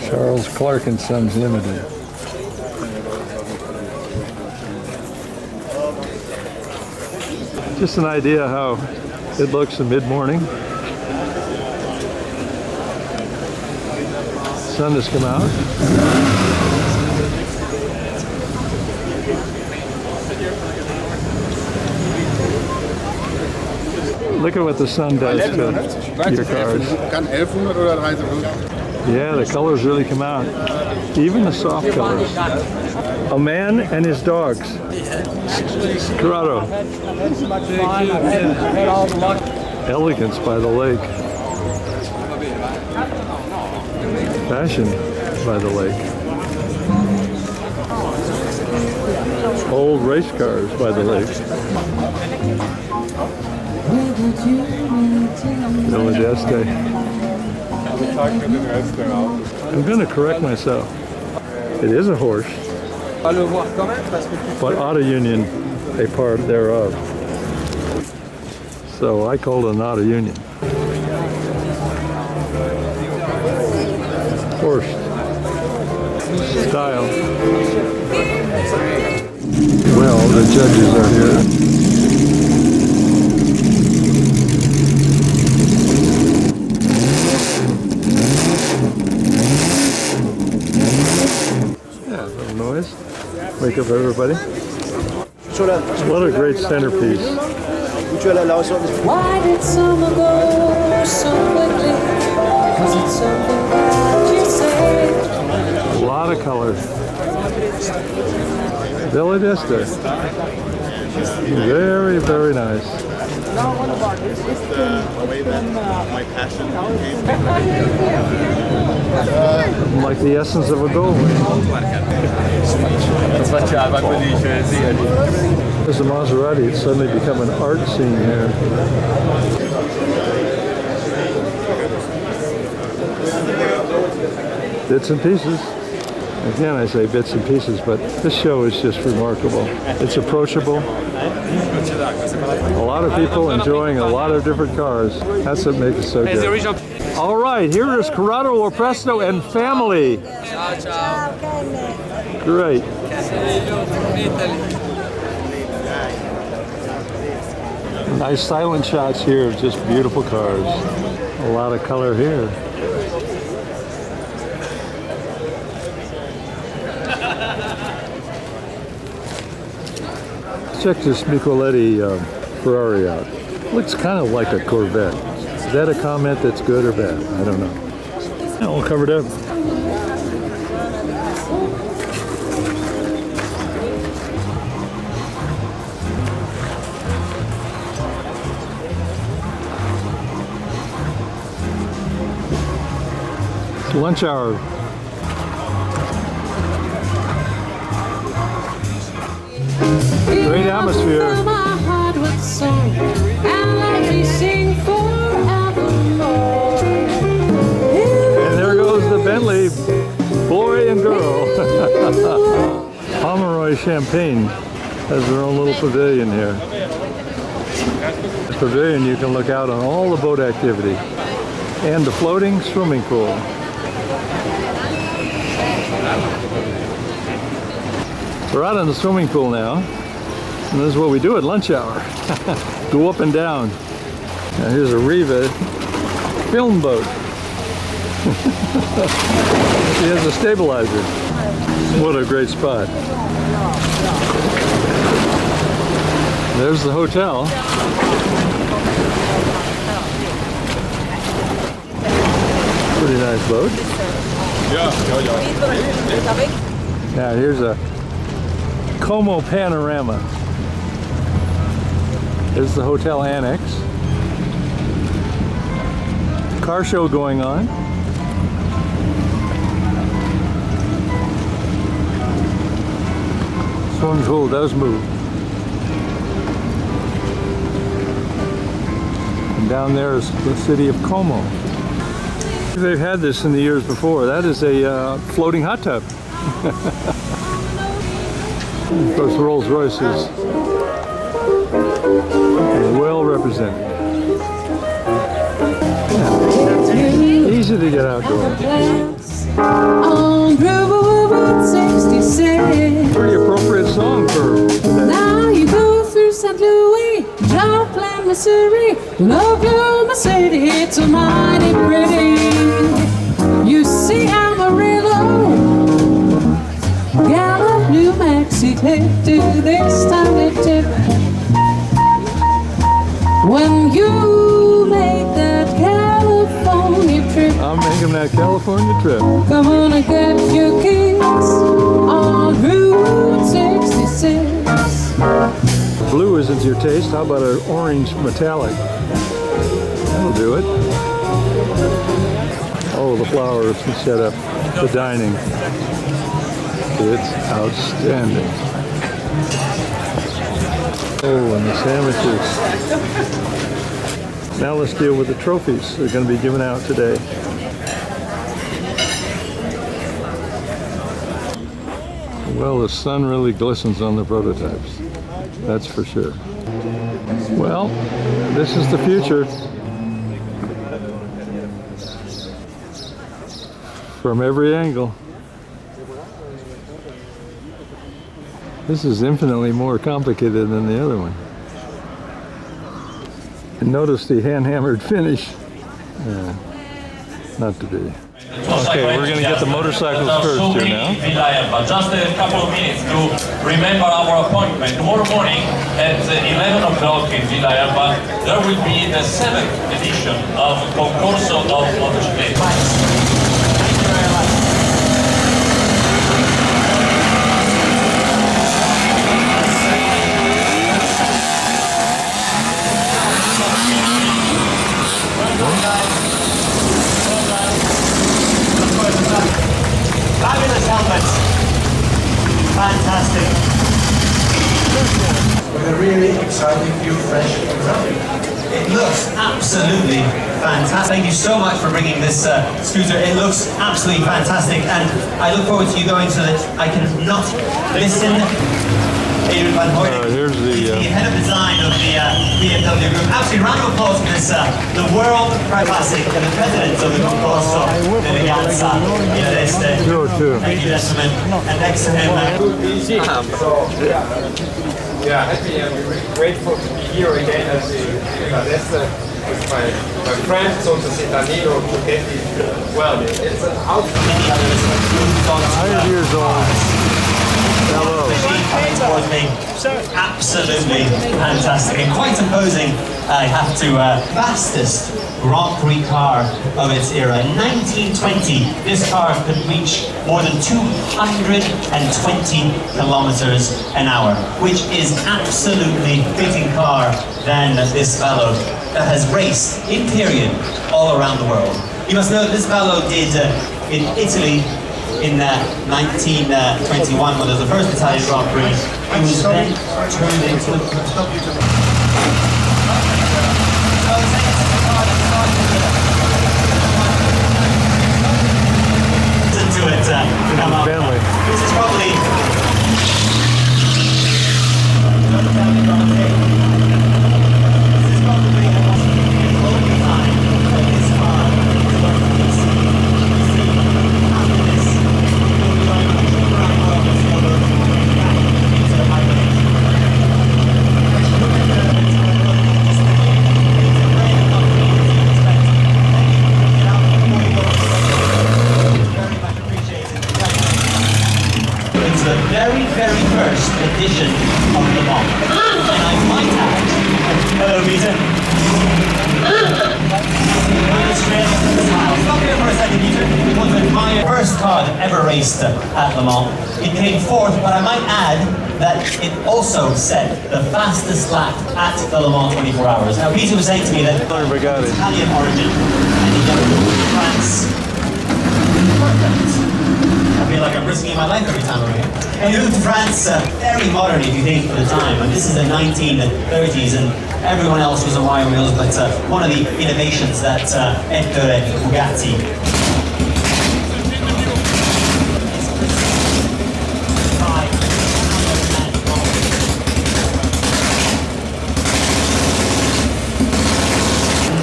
Speaker 1: Charles Clark and Sons Limited. Just an idea how it looks in mid-morning. Sun has come out. Look at what the sun does to your cars.
Speaker 5: Kann 1100 oder 1300?
Speaker 1: Yeah, the colors really come out. Even the soft colors. A man and his dogs. Corrado. Elegance by the lake. Fashion by the lake. Old race cars by the lake. Vila d'Este. I'm going to correct myself. It is a horse, but auto union a part thereof. So I call it an auto union. Horse. Style. Well, the judges are here. Wake up everybody. What a great centerpiece.
Speaker 9: Why did summer go so quickly? Was it something that you said?
Speaker 1: A lot of color. Vila d'Este. Very, very nice. Like the essence of a gold. There's a Maserati. It's suddenly become an art scene here. Bits and pieces. Again, I say bits and pieces, but this show is just remarkable. It's approachable. A lot of people enjoying a lot of different cars. That's what makes it so good. All right, here is Corrado Lopresto and family.
Speaker 9: Ciao, ciao.
Speaker 1: Great. Nice silent shots here of just beautiful cars. A lot of color here. Check this Michelotti Ferrari out. Looks kind of like a Corvette. Is that a comment that's good or bad? I don't know. All covered up. It's lunch hour. Great atmosphere. And there goes the Bentley boy and girl. Pomeroy Champagne has their own little pavilion here. This pavilion, you can look out on all the boat activity and the floating swimming pool. We're out in the swimming pool now, and this is what we do at lunch hour. Go up and down. Now here's a Riva film boat. She has a stabilizer. What a great spot. There's the hotel. Pretty nice boat. Now here's a Como panorama. There's the hotel annex. Car show going on. Swimming pool does move. And down there is the city of Como. They've had this in the years before. That is a floating hot tub. Of course, Rolls Royce is well represented. Yeah. Easy to get outdoors.
Speaker 9: On Route 66.
Speaker 1: Pretty appropriate song for today.
Speaker 9: Now you go through St. Louis, Joplin, Missouri, Oklahoma City. It's a mighty pretty. You see Amarillo, Gallup, New Mexico, do this tiny tip. When you make that California trip,
Speaker 1: I'm making that California trip.
Speaker 9: come on and get your kicks on Route 66.
Speaker 1: Blue isn't your taste. How about an orange metallic? That'll do it. Oh, the flowers set up the dining. It's outstanding. Oh, and the sandwiches. Now let's deal with the trophies that are going to be given out today. Well, the sun really glistens on the prototypes. That's for sure. Well, this is the future. From every angle. This is infinitely more complicated than the other one. And notice the hand-hammered finish. Not to be. Okay, we're going to get the motorcycles first here now.
Speaker 10: Vila, just a couple of minutes to remember our appointment. Tomorrow morning at 11 o'clock in Vila, there will be the 7th edition of Concorso of Motorscape. Thank you very much. Fabulous helmets. Fantastic.
Speaker 11: With a really exciting new fresh graphic.
Speaker 10: It looks absolutely fantastic. Thank you so much for bringing this scooter. It looks absolutely fantastic, and I look forward to you going so that I can not listen.
Speaker 1: Here's the
Speaker 10: head of design of the BMW Group. Absolutely, round of applause for this, the world classic, and the president of the Concorso Eleganza. Thank you, gentlemen. And next to him,
Speaker 12: yeah, happy and we're grateful to be here again at the with my friend, Soto Citanino, to get it. Well, it's an outstanding.
Speaker 1: 100 years old. Hello.
Speaker 10: Absolutely fantastic and quite imposing, I have to, fastest Grand Prix car of its era. In 1920, this car could reach more than 220 kilometers an hour, which is absolutely fitting car than this Velo that has raced in period all around the world. You must know that this Velo did in Italy in 1921 when there was the first Italian Grand Prix. It was then turned into
Speaker 1: Vendley.
Speaker 10: This is probably edition of Le Mans. And I might add, hello Peter. Stop here for a second, Peter. Was my first car that ever raced at Le Mans. It came fourth, but I might add that it also set the fastest lap at the Le Mans 24 hours. Now, Peter was saying to me that Italian origin and he got to France. Perfect. I feel like I'm risking my life every time I'm here. And he moved to France, very modern if you think for the time. And this is the 1930s, and everyone else was on wire wheels, but one of the innovations that Ettore Bugatti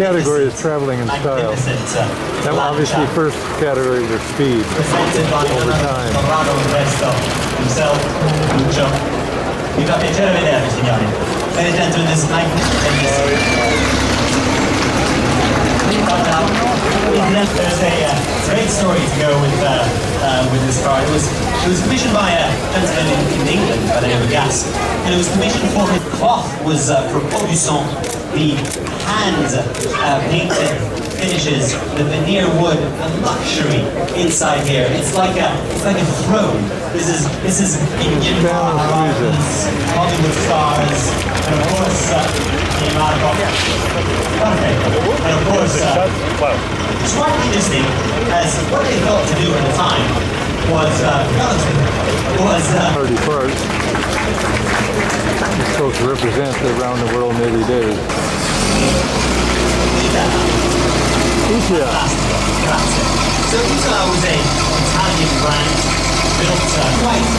Speaker 1: category is traveling in style. That was obviously first category was speed over time.
Speaker 10: Mi fa piacere vedervi, signori. Ladies and gentlemen, this is There's a great story to go with this car. It was commissioned by a gentleman in England by the name of Gas, and it was commissioned for his cloth was for Aubusson, the hand painted finishes, the veneer wood, the luxury inside here. It's like a throne. This is Indian Maharajas, Hollywood stars, and of course the amount of perfect. And of course, it's quite interesting as what they thought to do at the time was
Speaker 1: Party parts. It's supposed to represent the around the world Navy days.
Speaker 10: So Vila was an Italian brand built quite a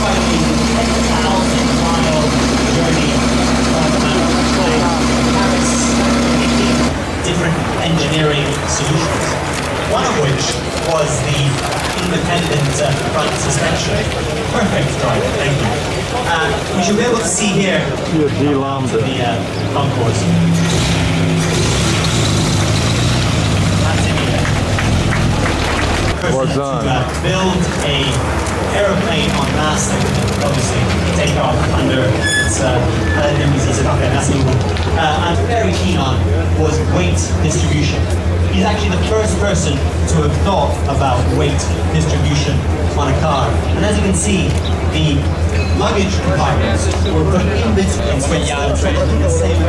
Speaker 10: 10,000-mile journey from Paris, different engineering solutions. One of which was the independent front suspension. Perfect drive, thank you. We should be able to see here the Concorse.
Speaker 1: What's on?
Speaker 10: To build a aeroplane on mass that could obviously take off under its I'm very keen on was weight distribution. He's actually the first person to have thought about weight distribution on a car. And as you can see, the luggage compartments were put in between Switzerland in the same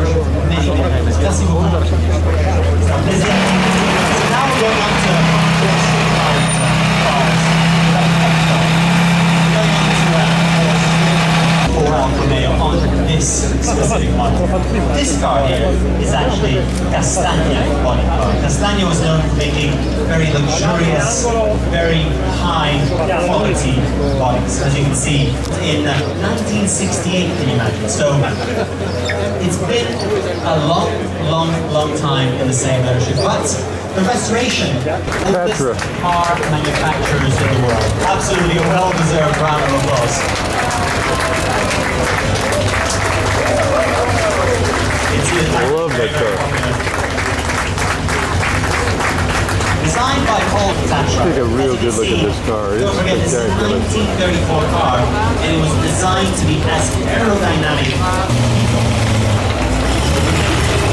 Speaker 10: many times. So now we're going on to on this specific model. This car here is actually Castagna body car. Castagna was known for making very luxurious, very high quality bodies. As you can see, in 1968, can you imagine? So it's been a long time in the same ownership, but the restoration of oldest car manufacturers in the world. Absolutely a well-deserved round of applause.
Speaker 1: I love that car.
Speaker 10: Designed by Paul Thatcher.
Speaker 1: Take a real good look at this car.
Speaker 10: Don't forget, this is a 1934 car, and it was designed to be as aerodynamic.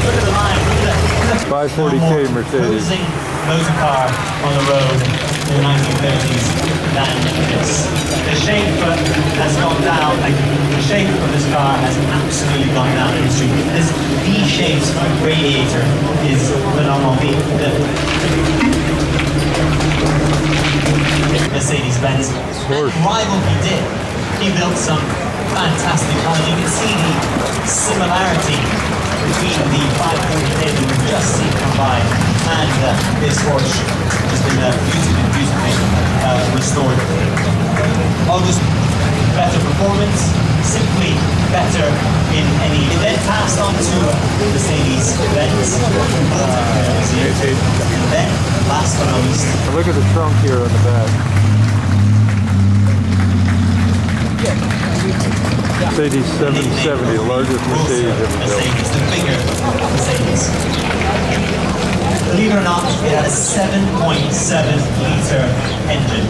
Speaker 10: Look at the line.
Speaker 1: 540K Mercedes.
Speaker 10: Cruising motor car on the road in the 1930s than this. The shape has gone down, like the shape of this car has absolutely gone down in history. This V-shaped radiator is phenomenal. Mercedes-Benz. And rival he did. He built some fantastic cars. You can see the similarity between the 540K that we've just seen come by and this Porsche has been beautifully restored. Almost better performance, simply better in any. It then passed on to Mercedes-Benz. And then, last but not least.
Speaker 1: Look at the trunk here on the back. Mercedes 770, the largest Mercedes ever built.
Speaker 10: The bigger Mercedes. Believe it or not, it had a 7.7 liter engine.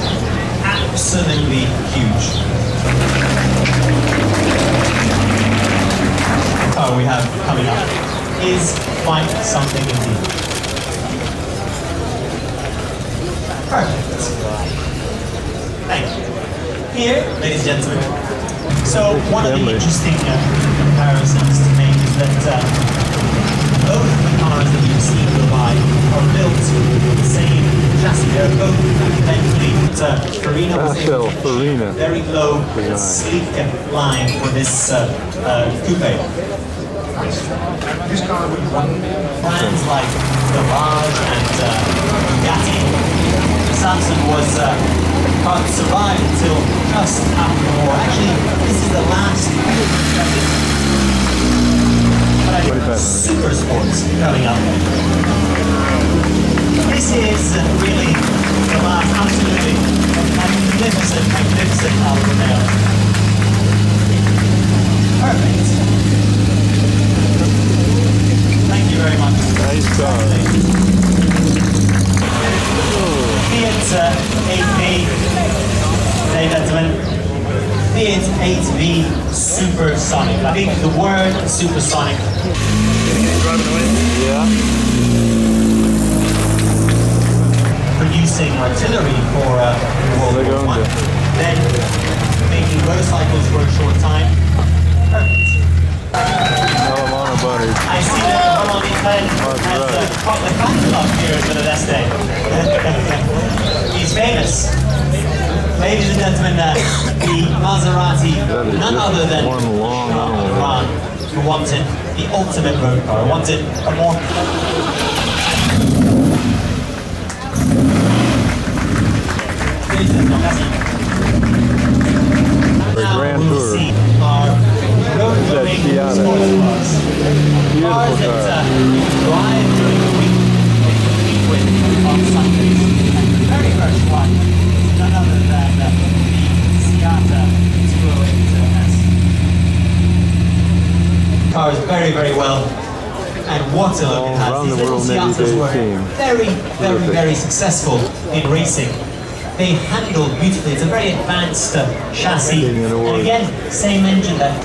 Speaker 10: Absolutely huge. car we have coming up is quite something indeed. Perfect. Thank you. Here, ladies and gentlemen. So one of the interesting comparisons to make is that both the cars that you see go by are built with the same chassis. They're both Vendley. Farina was able to achieve a very low, sleek line for this coupe. Brands like Garage and Bugatti. Samson was can't survive until just after the war. Actually, this is the last super sports coming up. This is really the last absolutely magnificent Alfa Romeo. Perfect. Thank you very much.
Speaker 1: Nice car.
Speaker 10: Fiat 8V, ladies and gentlemen. Fiat 8V Supersonic. I think the word supersonic.
Speaker 1: Yeah.
Speaker 10: Producing artillery for World War I. Then making motorcycles for a short time. Perfect.
Speaker 1: I
Speaker 10: see that Roland Itly has caught the catalog here at Vila. He's famous. Ladies and gentlemen, the Maserati, none other than Iran, who wanted the ultimate road car, wanted a more... Now we'll see our road-going sports cars. Cars that drive during the week, they compete with on Sundays. And the very first one is none other than the Seata 208S. Car is very, very well. And what a look it has. These little Seatas were very successful in racing. They handle beautifully. It's a very advanced chassis. And again, same engine that.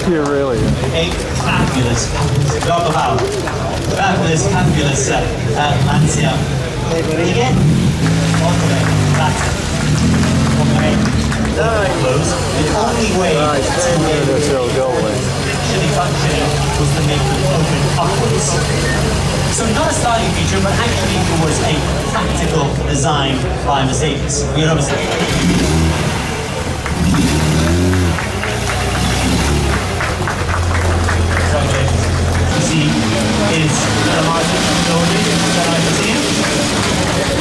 Speaker 1: Here, really.
Speaker 10: A fabulous Lancia. Again, close. The only way to make it actually functioning was to make them open upwards. So not a styling feature, but actually it was a practical design by Mercedes. You know, you see is the margin building that I can see.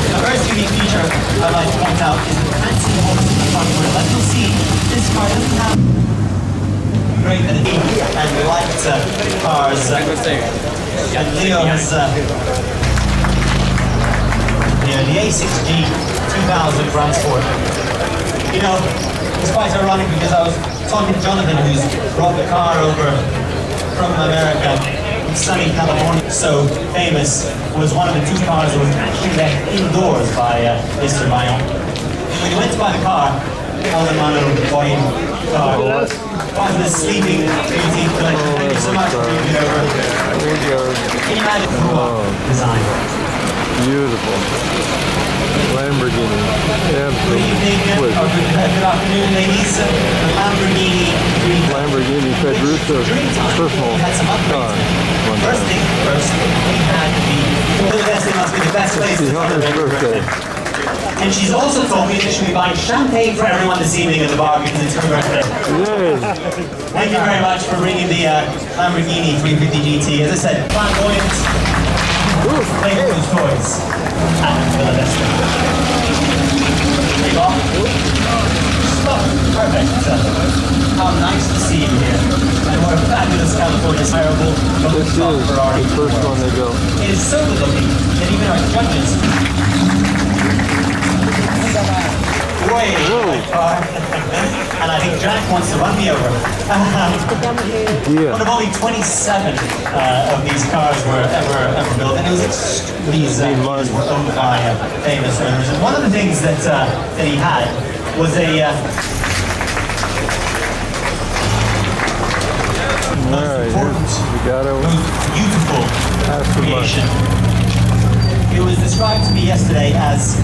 Speaker 10: A very unique feature I'd like to point out is the fancy horse in the front wheel. As you'll see, this car doesn't have great and light cars. And Leo has the A6G 2000 Grand Sport. You know, it's quite ironic because I was talking to Jonathan, who's brought the car over from America, from sunny California. So famous, was one of the two cars that was actually left indoors by Mr. Mayon. When he went to buy the car, all the man buying the car was the sleeping beauty collection. Thank you so much for bringing it over. Can you imagine the design?
Speaker 1: Beautiful. Lamborghini. Yeah,
Speaker 10: good evening, or good afternoon, ladies. The Lamborghini
Speaker 1: Lamborghini Pedrusa personal car.
Speaker 10: First thing first, we had the best thing must be the best place to
Speaker 1: on his birthday.
Speaker 10: And she's also told me that she'll be buying champagne for everyone this evening at the bar because it's her birthday.
Speaker 1: Yay!
Speaker 10: Thank you very much for bringing the Lamborghini 350 GT. As I said, flamboyant, play with those toys at Vila. There you go. Stop. Perfect. How nice to see you here. And what a fabulous California desirable Ferrari.
Speaker 1: The first one they built.
Speaker 10: It is so good looking that even our judges way far. and I think Jack wants to run me over. One of only 27 of these cars were ever built, and it was these were owned by famous owners. And one of the things that he had was a most beautiful creation. It was described to me yesterday as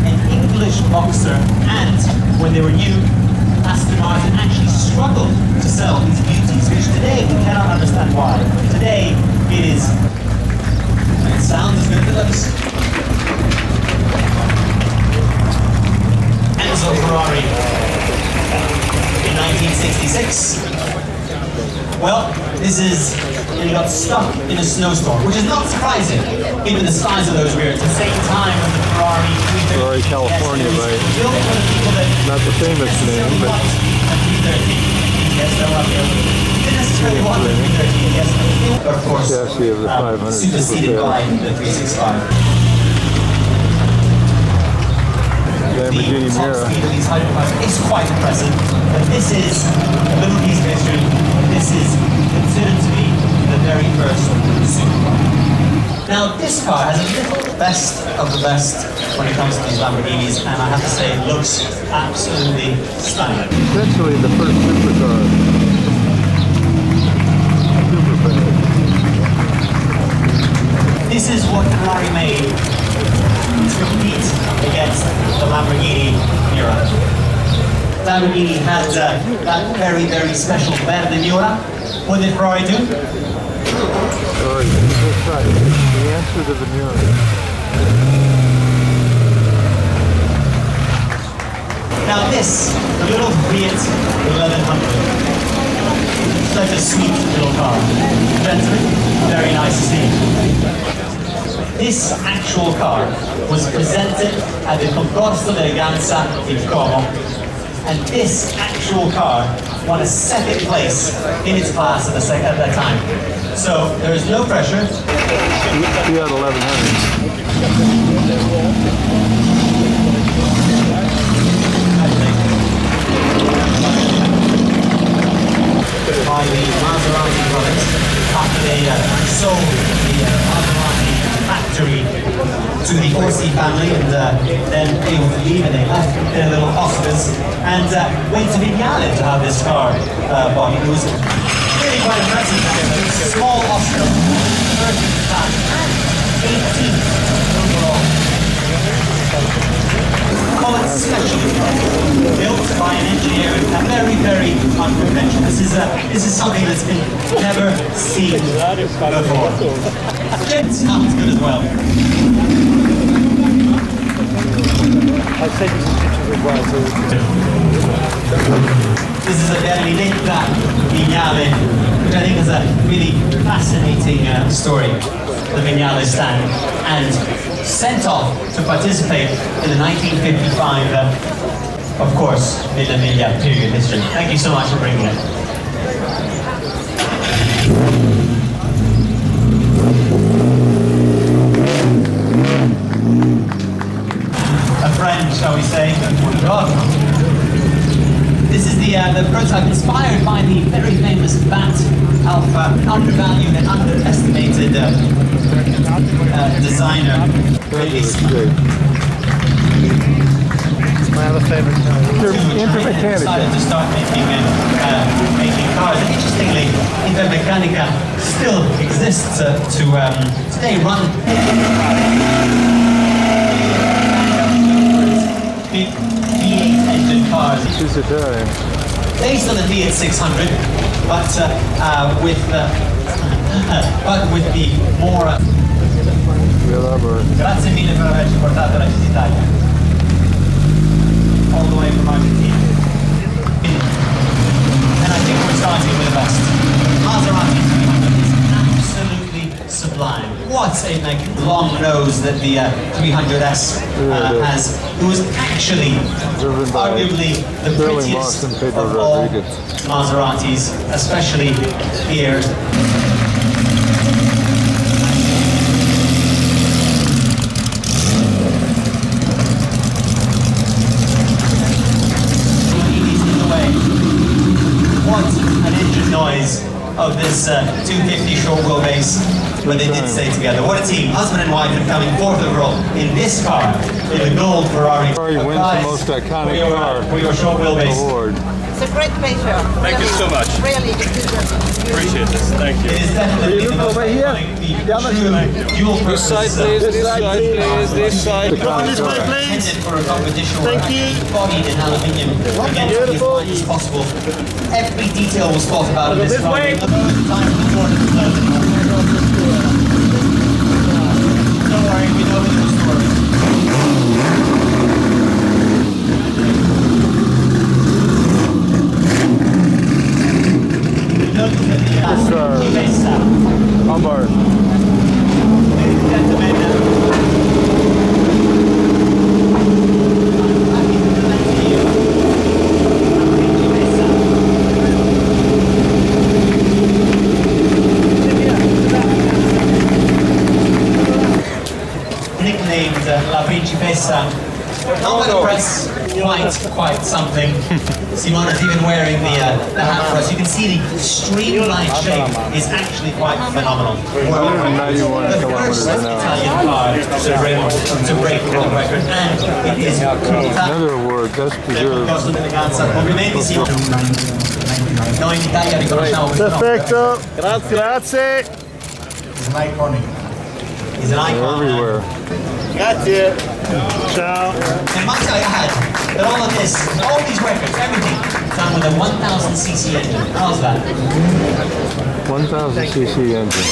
Speaker 10: an English boxer, and when they were new, Aston Martin actually struggled to sell these beauties, which today we cannot understand why. Today it is. It sounds as good as it looks. Enzo Ferrari in 1966. Well, this is, and he got stuck in a snowstorm, which is not surprising, given the size of those rears. At the same time as the Ferrari
Speaker 1: California, right? Not the famous name, but
Speaker 10: of course,
Speaker 1: chassis of the 500
Speaker 10: superseded by the 365.
Speaker 1: Lamborghini Mira.
Speaker 10: It's quite impressive, but this is a little piece of history. This is considered to be the very first supercar. Now, this car has a little best of the best when it comes to these Lamborghinis, and I have to say, it looks absolutely stunning.
Speaker 1: Essentially the first supercar.
Speaker 10: This is what Ferrari made to compete against the Lamborghini Miura. Lamborghini had that very, very special Vendley Miura. What did Ferrari do?
Speaker 1: That's right. The answer to the Miura.
Speaker 10: Now this, the little Fiat 1100. Such a sweet little car. Gentlemen, very nice to see. This actual car was presented at the Concorso d'Eleganza in Como, and this actual car won a second place in its class at that time. So there is no pressure.
Speaker 1: Fiat 1100. By the Maserati brothers after they sold the Maserati factory to the Orsi family, and then they were to leave and they left their little Oscars and went to Vignale to have this car bought. It was really quite impressive. Small Oscar, 13th class and 18th overall. Call it special, built by an engineer and very, very unconventional. This is something that's been never seen before. It sounds good as well.
Speaker 4: I'll send you some pictures as well.
Speaker 10: This is a Berlinetta Vignale, which I think is a really fascinating story, the Vignale stand, and sent off to participate in the 1955, of course, Villa Miglia period history. Thank you so much for bringing it. A friend, shall we say, God. This is the prototype inspired by the very famous Bat Alpha, undervalued and underestimated designer.
Speaker 4: My other favorite car.
Speaker 10: Decided to start making cars. And interestingly, Intermeccanica still exists to today run big V8 engine cars.
Speaker 1: She's Italian.
Speaker 10: Based on the Fiat 600, but with the more. Grazie mille per averci portato la Italia. All the way from Argentina. And I think we're starting with the best. Maserati 300 is absolutely sublime. What a long nose that the 300S has. It was actually arguably the prettiest of all Maseratis, especially here. noise of this 250 short wheelbase, but they did stay together. What a team, husband and wife, and coming fourth overall in this car, in the gold Ferrari.
Speaker 1: Ferrari wins the most iconic car
Speaker 10: for your short wheelbase
Speaker 1: award.
Speaker 13: It's a great pleasure.
Speaker 8: Thank you so much.
Speaker 13: Really,
Speaker 8: Appreciate this. Thank you.
Speaker 10: It is definitely the most iconic, dual purpose.
Speaker 4: This side, please. This side, please. This side.
Speaker 10: Intended for a competition. Thank you. Bodied in aluminium. Again, to be as light as possible. Every detail was thought about in this car. Don't worry, we know the story.
Speaker 1: Humbart.
Speaker 10: Nicknamed La Principessa. Not by the press, quite something. Simona's even wearing the hat for us. You can see the streamlined shape is actually quite phenomenal. The first Italian car to break the world record, and it is
Speaker 1: another award, best preserved.
Speaker 10: Complimenti Simona. Noi in Italia riconosciamo questo nome.
Speaker 14: Perfetto, grazie.
Speaker 10: He's an iconic. He's an icon.
Speaker 1: Everywhere.
Speaker 14: Grazie. Ciao.
Speaker 10: And might I add that all of this, all these records, everything, done with a 1000cc engine. How's that?
Speaker 1: 1000cc engine.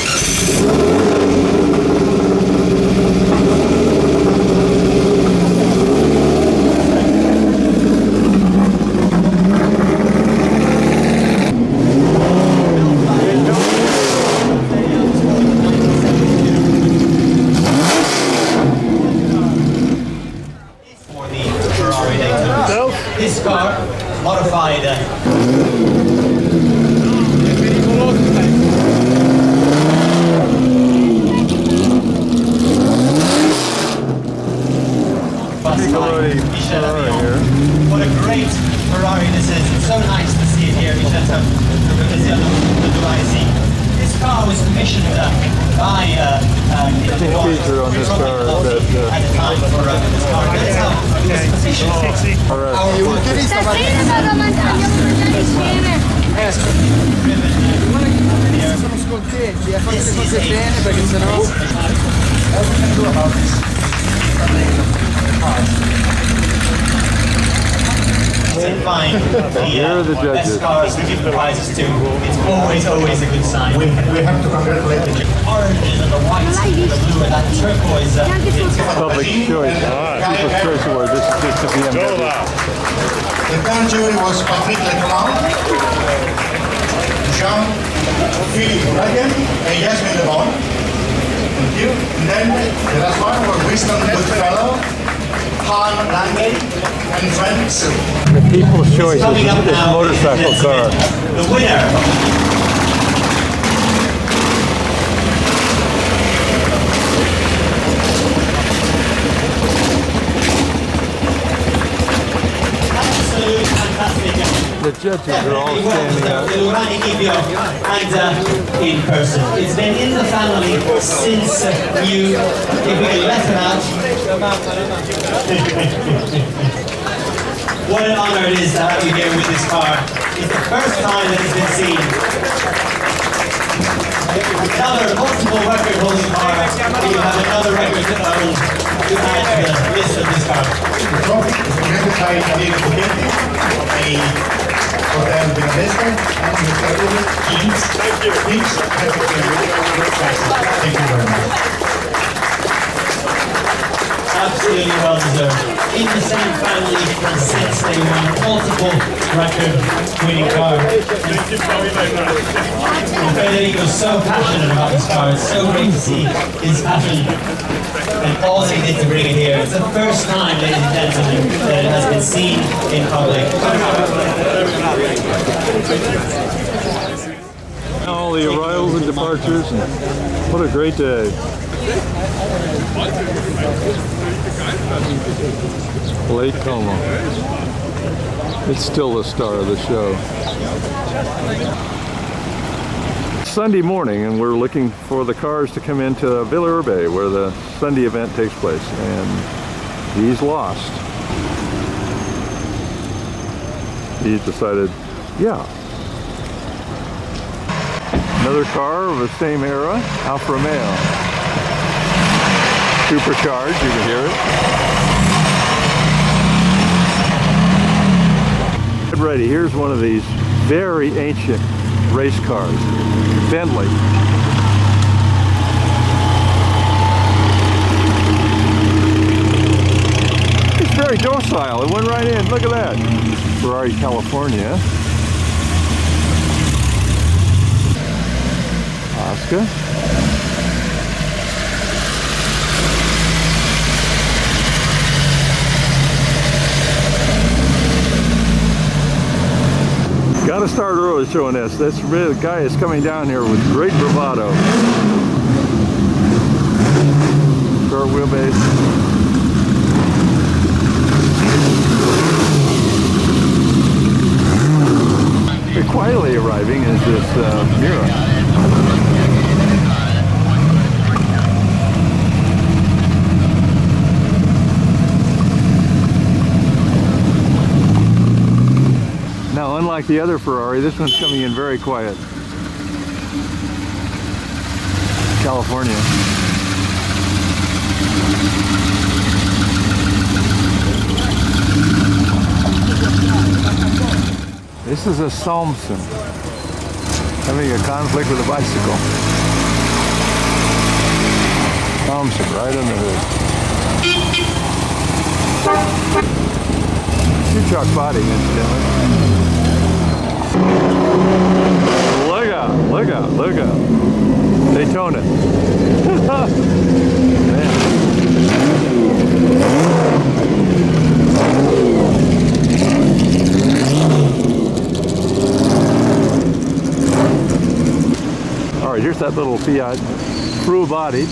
Speaker 10: This car, modified. What a great Ferrari this is. It's so nice to see it here. This car was commissioned by
Speaker 1: feature on this car
Speaker 10: at the time for this car. That's how it was commissioned.
Speaker 13: Stasera vado a mangiare insieme.
Speaker 5: Sono scontenti, fate le cose bene perché sennò...
Speaker 10: Find the best cars to give the prizes to. It's always a good sign. We have to congratulate the oranges and the whites and the blue and that turquoise.
Speaker 1: Public choice. People's Choice Award. This is just a BMW.
Speaker 11: The grand jury was Patrick Leclerc, Jean-Philippe Regan, and Yasmin Le Bon. Thank you. And then the last one was Winston Goodfellow, Han Lange, and Frank Sue.
Speaker 1: The People's Choice is this motorcycle car.
Speaker 10: The winner.
Speaker 1: The judges are all standing up.
Speaker 10: And in person. It's been in the family since if we can let it out. What an honor it is to have you here with this car. It's the first time that it's been seen. Another multiple record holding car. You have another record to add to the list of this car.
Speaker 11: Hotel Vinalesca and Mr. Keats. Thank you. Keats. Thank you very much.
Speaker 10: Absolutely well deserved. In the same family since they won multiple record winning car. Federico's so passionate about this car. It's so great to see his passion and all that he did to bring it here. It's the first time, ladies and gentlemen, that it has been seen in public.
Speaker 1: All the arrivals and departures, and what a great day. Lake Como. It's still the star of the show. Sunday morning, and we're looking for the cars to come into Vila, where the Sunday event takes place, and he's lost. He decided, yeah. Another car of the same era, Alfa Romeo. Supercharged, you can hear it. Get ready, here's one of these very ancient race cars, Vendley. It's very docile, it went right in, look at that. Ferrari, California. Oscar. Gotta start early showing this. This really, guy is coming down here with great bravado. Short wheelbase. Very quietly arriving is this Mira. Now, unlike the other Ferrari, this one's coming in very quiet. California. This is a Salmson having a conflict with a bicycle. Salmson right on the hood. Two-truck body, incidentally. Look out, look out, look out. Daytona. All right, here's that little Fiat, through-bodied.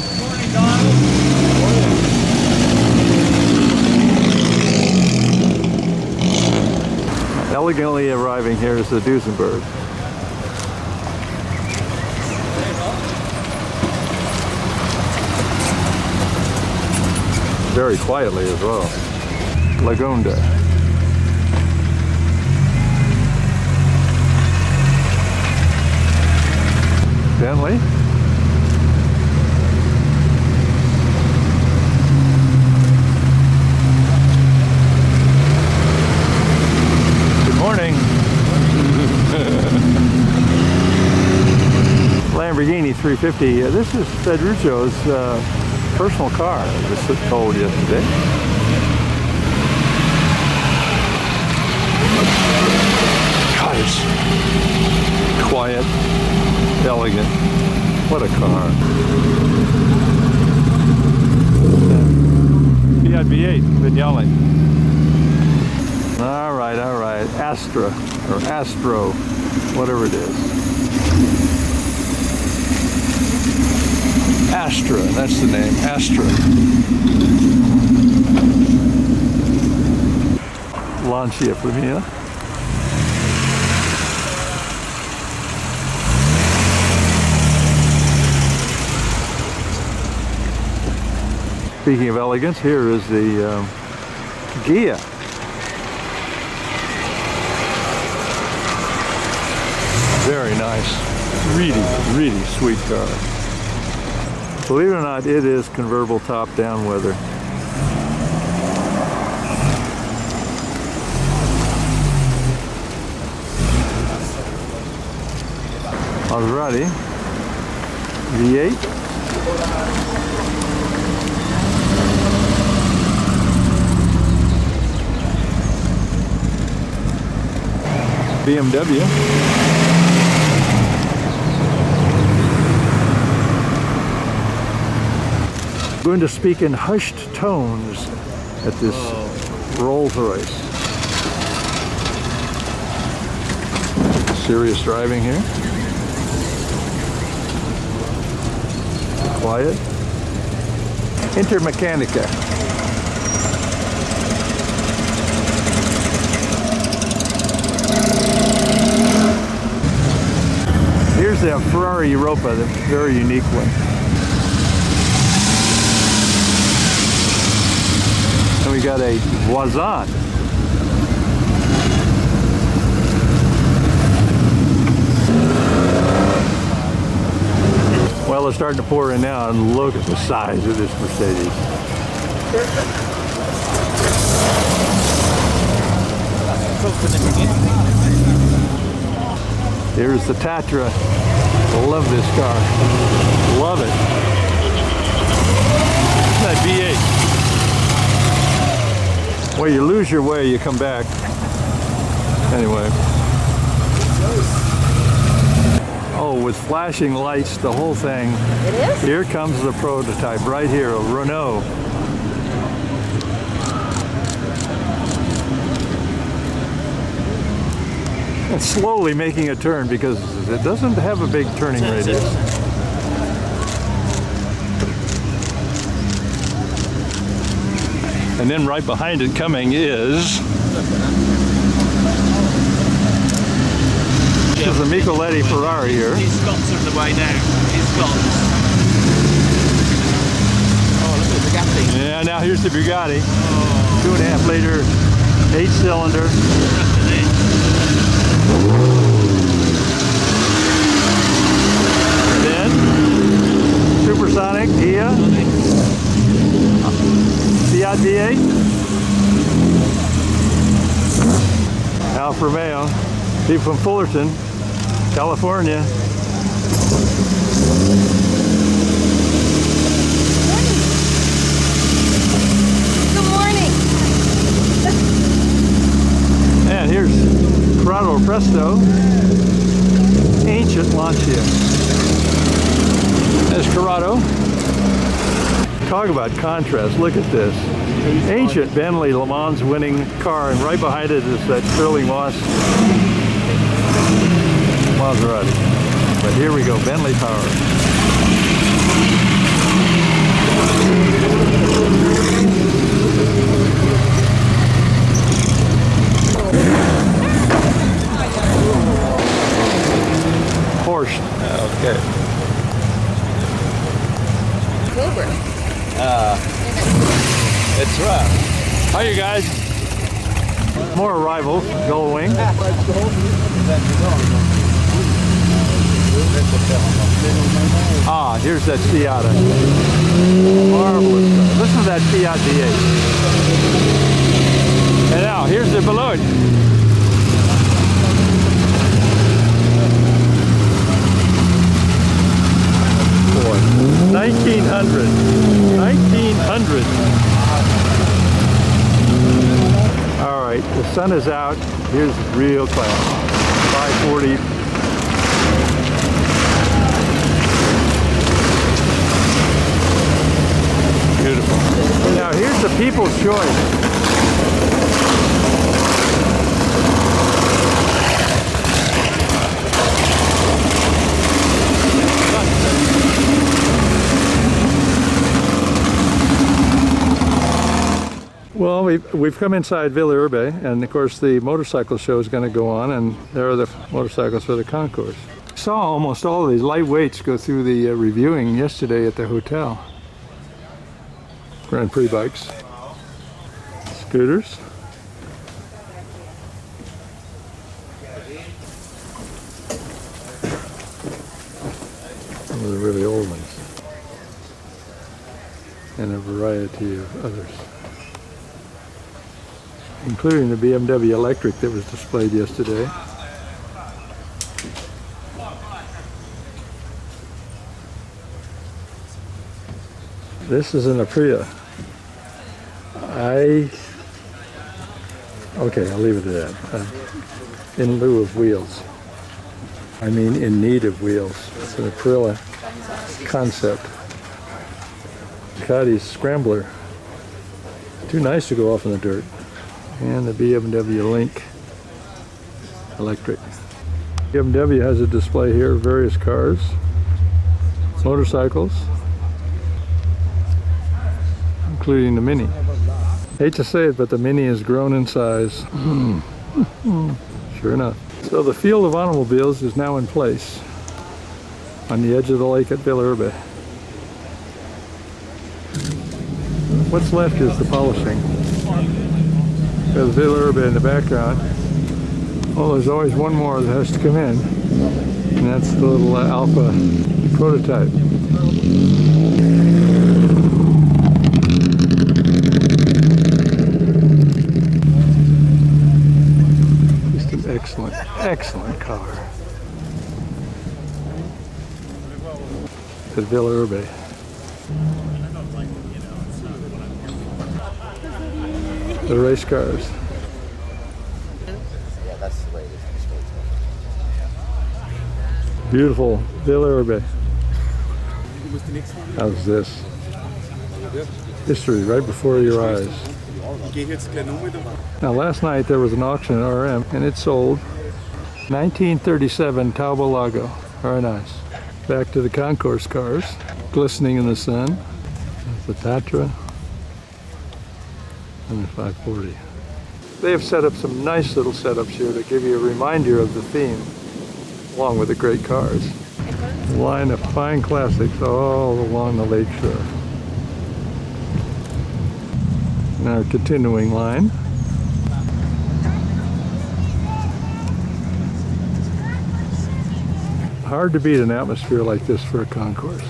Speaker 1: Elegantly arriving here is the Duesenberg. Very quietly as well. Lagonda. Bentley. Morning. Lamborghini 350. This is Federico's personal car. I was told yesterday. God, it's quiet, elegant. What a car. Fiat V8, been yelling. All right, Astra, or Astro, whatever it is. Astra, that's the name, Astra. Lancia Femina. Speaking of elegance, here is the Ghia. Very nice, really sweet car. Believe it or not, it is convertible top-down weather. Alrighty, V8. BMW. I'm going to speak in hushed tones at this Rolls Royce. Serious driving here. Quiet. Intermechanica. Here's Here's the Ferrari Europa, the very unique one. And we got a Voisin. Well, it's starting to pour in now, and look at the size of this Mercedes. Here's the Tatra. Love this car. Love it. That V8. Well, you lose your way, you come back. Anyway. Oh, with flashing lights, the whole thing.
Speaker 13: It is?
Speaker 1: Here comes the prototype right here, a Renault. It's slowly making a turn because it doesn't have a big turning radius. And then right behind it coming is... This is the Micheletti Ferrari here.
Speaker 14: His Scots are on the way now. His Scots. Oh, look at the Bugatti.
Speaker 1: Yeah, now here's the Bugatti. 2.5 liter, 8-cylinder. Then, supersonic Gia. Fiat V8. Alfa Romeo. People from Fullerton, California.
Speaker 13: Good morning.
Speaker 1: And here's Corrado Presto, ancient Lancia. There's Corrado. Talk about contrast, look at this. Ancient Vendley Le Mans winning car, and right behind it is that Sterling Moss Maserati. But here we go, Vendley power. Porsche. Okay.
Speaker 13: Cobra.
Speaker 1: It's right. Hi, you guys. More arrivals. Gullwing. Ah, here's that Seata. Marvelous. Listen to that Fiat V8. And now, here's the Beloit. Boy, 1900. 1900. All right, the sun is out. Here's real class. 540. Beautiful. Now here's the People's Choice. Well, we've come inside Vila Urbe, and of course the motorcycle show is going to go on, and there are the motorcycles for the Concorse. I saw almost all of these lightweights go through the reviewing yesterday at the hotel. Grand Prix bikes, scooters, some of the really old ones, and a variety of others, including the BMW electric that was displayed yesterday. This is an Aprilia. Okay, I'll leave it at that. In lieu of wheels. I mean in need of wheels. It's an Aprilia concept. Ducati's Scrambler. Too nice to go off in the dirt. And the BMW Link electric. BMW has a display here of various cars, motorcycles, including the Mini. Hate to say it, but the Mini has grown in size. Sure enough. So the field of automobiles is now in place. on the edge of the lake at Vila. What's left is the polishing. There's Vila in the background. Oh, there's always one more that has to come in, and that's the little Alpha prototype. Just an excellent, excellent car. At Vila. The race cars.
Speaker 15: Yeah, that's the way it is.
Speaker 1: Beautiful Vila. How's this? History right before your eyes. Now last night there was an auction at RM and it sold 1937 Taubo Lago. Very nice. Back to the Concorse cars, glistening in the sun. There's the Tatra and the 540. They have set up some nice little setups here to give you a reminder of the theme, along with the great cars. A line of fine classics all along the lake shore. And our continuing line. Hard to beat an atmosphere like this for a concourse.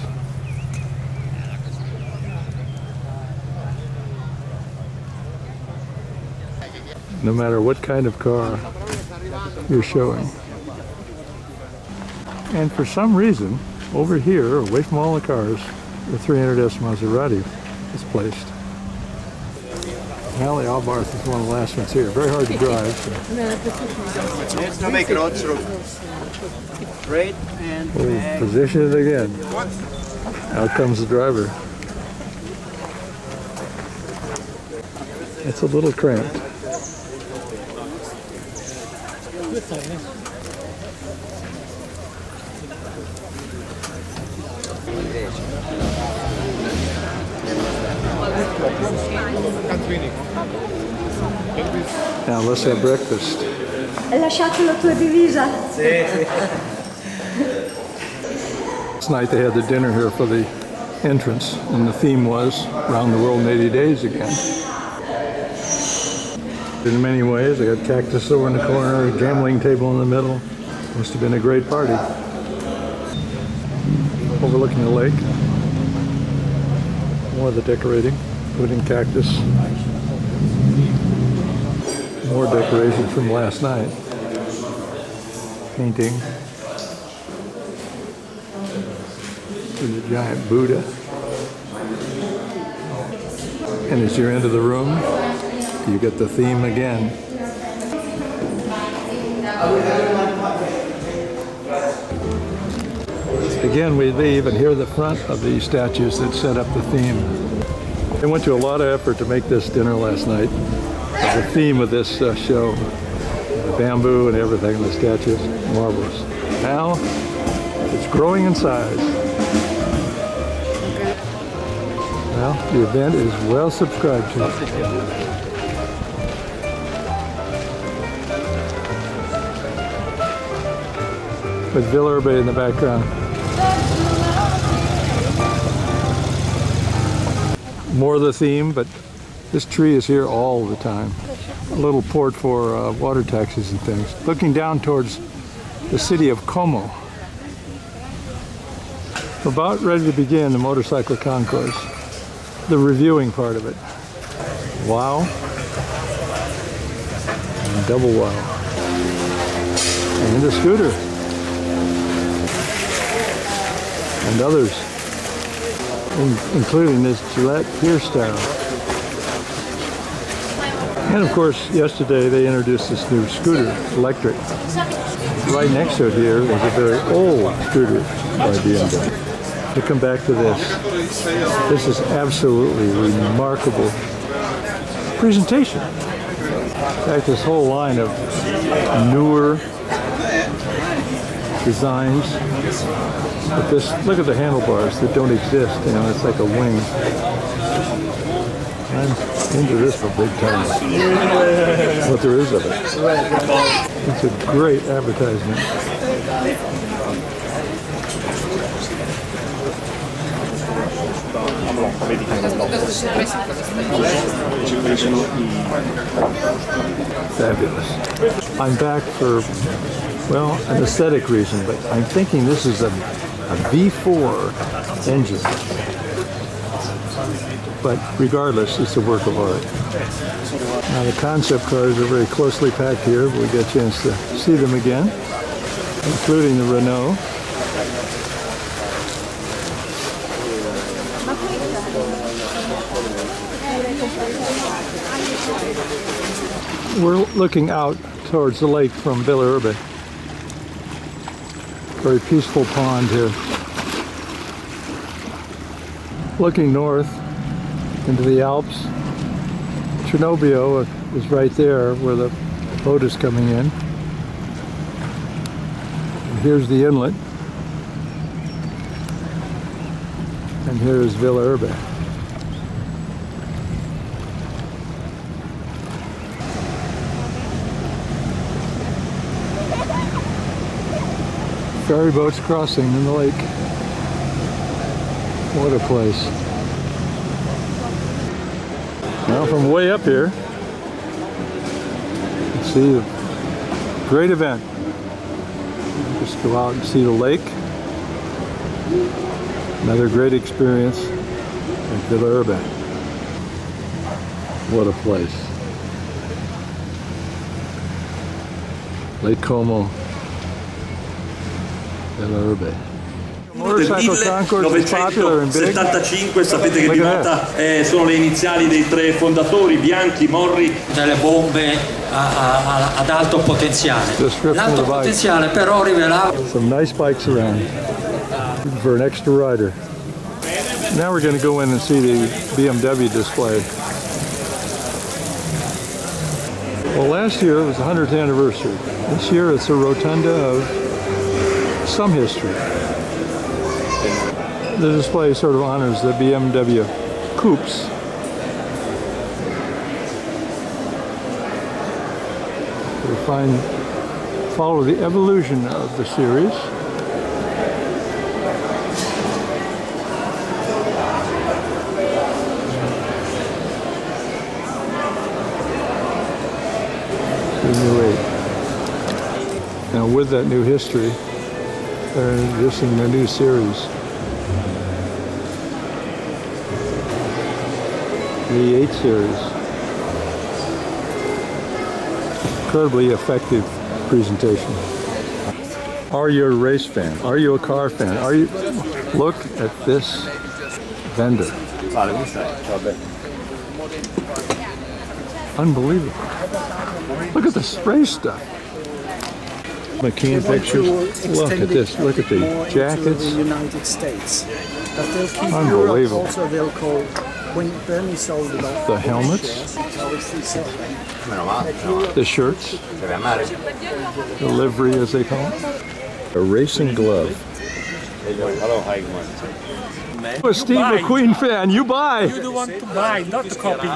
Speaker 1: No matter what kind of car you're showing. And for some reason, over here, away from all the cars, the 300S Maserati is placed. Well, the Albarth is one of the last ones here. Very hard to drive. So.
Speaker 5: Let's not make roads straight and back.
Speaker 1: Position it again. Out comes the driver. It's a little cramped. Now let's have breakfast.
Speaker 16: Hai lasciato la tua divisa?
Speaker 1: Last night they had the dinner here for the entrance, and the theme was Round the World in 80 Days again. In many ways, they got cactus over in the corner, a gambling table in the middle. Must have been a great party. Overlooking the lake. More of the decorating, putting cactus. More decorations from last night. Painting. There's a giant Buddha. And as you're into the room, you get the theme again. Again, we leave and here are the front of these statues that set up the theme. They went to a lot of effort to make this dinner last night. The theme of this show, the bamboo and everything, the statues, marvelous. Now, it's growing in size. Well, the event is well subscribed to. With Vila in the background. More of the theme, but this tree is here all the time. A little port for water taxis and things. Looking down towards the city of Como. About ready to begin the motorcycle concourse. The reviewing part of it. Wow. And double wow. And a scooter. And others. Including this Gillette Pier style. And of course, yesterday they introduced this new scooter, electric. Right next to it here is a very old scooter by BMW. To come back to this is absolutely remarkable presentation. In fact, this whole line of newer designs. But this, look at the handlebars that don't exist, you know, it's like a wing. I'm into this for big time. What there is of it. It's a great advertisement.
Speaker 8: vedi che
Speaker 1: Fabulous. I'm back for, well, an aesthetic reason, but I'm thinking this is a V4 engine. But regardless, it's a work of art. Now the concept cars are very closely packed here, but we get a chance to see them again, including the Renault. We're looking out towards the lake from Vila. Very peaceful pond here. Looking north into the Alps. Chernobyl is right there where the boat is coming in. And here's the inlet. And here is Vila. Ferry boats crossing in the lake. What a place. Now from way up here, you see a great event. Just go out and see the lake. Another great experience at Vila. What a place. Lake Como.
Speaker 15: Motorcycle Concorse is popular and big. 975, sapete che pilota sono le iniziali dei tre fondatori, Bianchi, Morri.
Speaker 17: Delle bombe ad alto potenziale. L'alto potenziale però rivelava.
Speaker 1: Some nice bikes around for an extra rider. Now we're going to go in and see the BMW display. Well, last year it was the 100th anniversary. This year it's a rotunda of some history. The display sort of honors the BMW coupes. We follow the evolution of the series. Now with that new history, they're introducing a new series. The 8 series. Incredibly effective presentation. Are you a race fan? Are you a car fan? Are you? Look at this vendor. Unbelievable. Look at the spray stuff. McKean pictures. Look at this. Look at the jackets.
Speaker 18: In the United States. But they'll keep
Speaker 1: Unbelievable.
Speaker 18: Europe also, they'll call, when Bernie sold it off.
Speaker 1: The helmets. The shirts. The livery, as they call it. A racing glove. I'm a Steve McQueen fan. You buy.
Speaker 3: You do want to buy, not to copy.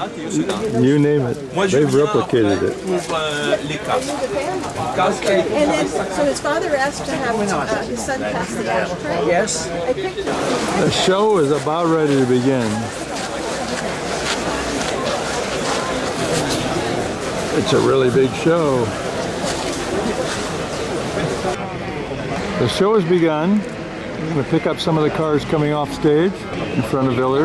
Speaker 1: You name it. They've replicated it.
Speaker 13: And then, so his father asked to have his son pass the ashtray?
Speaker 18: Yes.
Speaker 13: I picked it.
Speaker 1: The show is about ready to begin. It's a really big show. The show has begun. I'm going to pick up some of the cars coming off stage in front of Vila.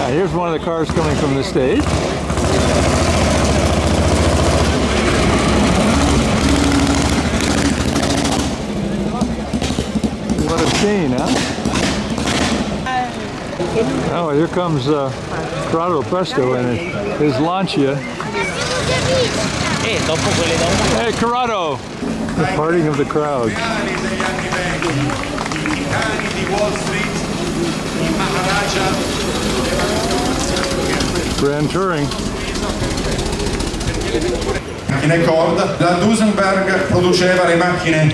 Speaker 1: Here's one of the cars coming from the stage. What a scene, huh? Oh, here comes Corrado Presto and his Lancia. Hey, Corrado! The parting of the crowd. Grand touring.
Speaker 11: Macchine Cord, la Duesenberg produceva le macchine.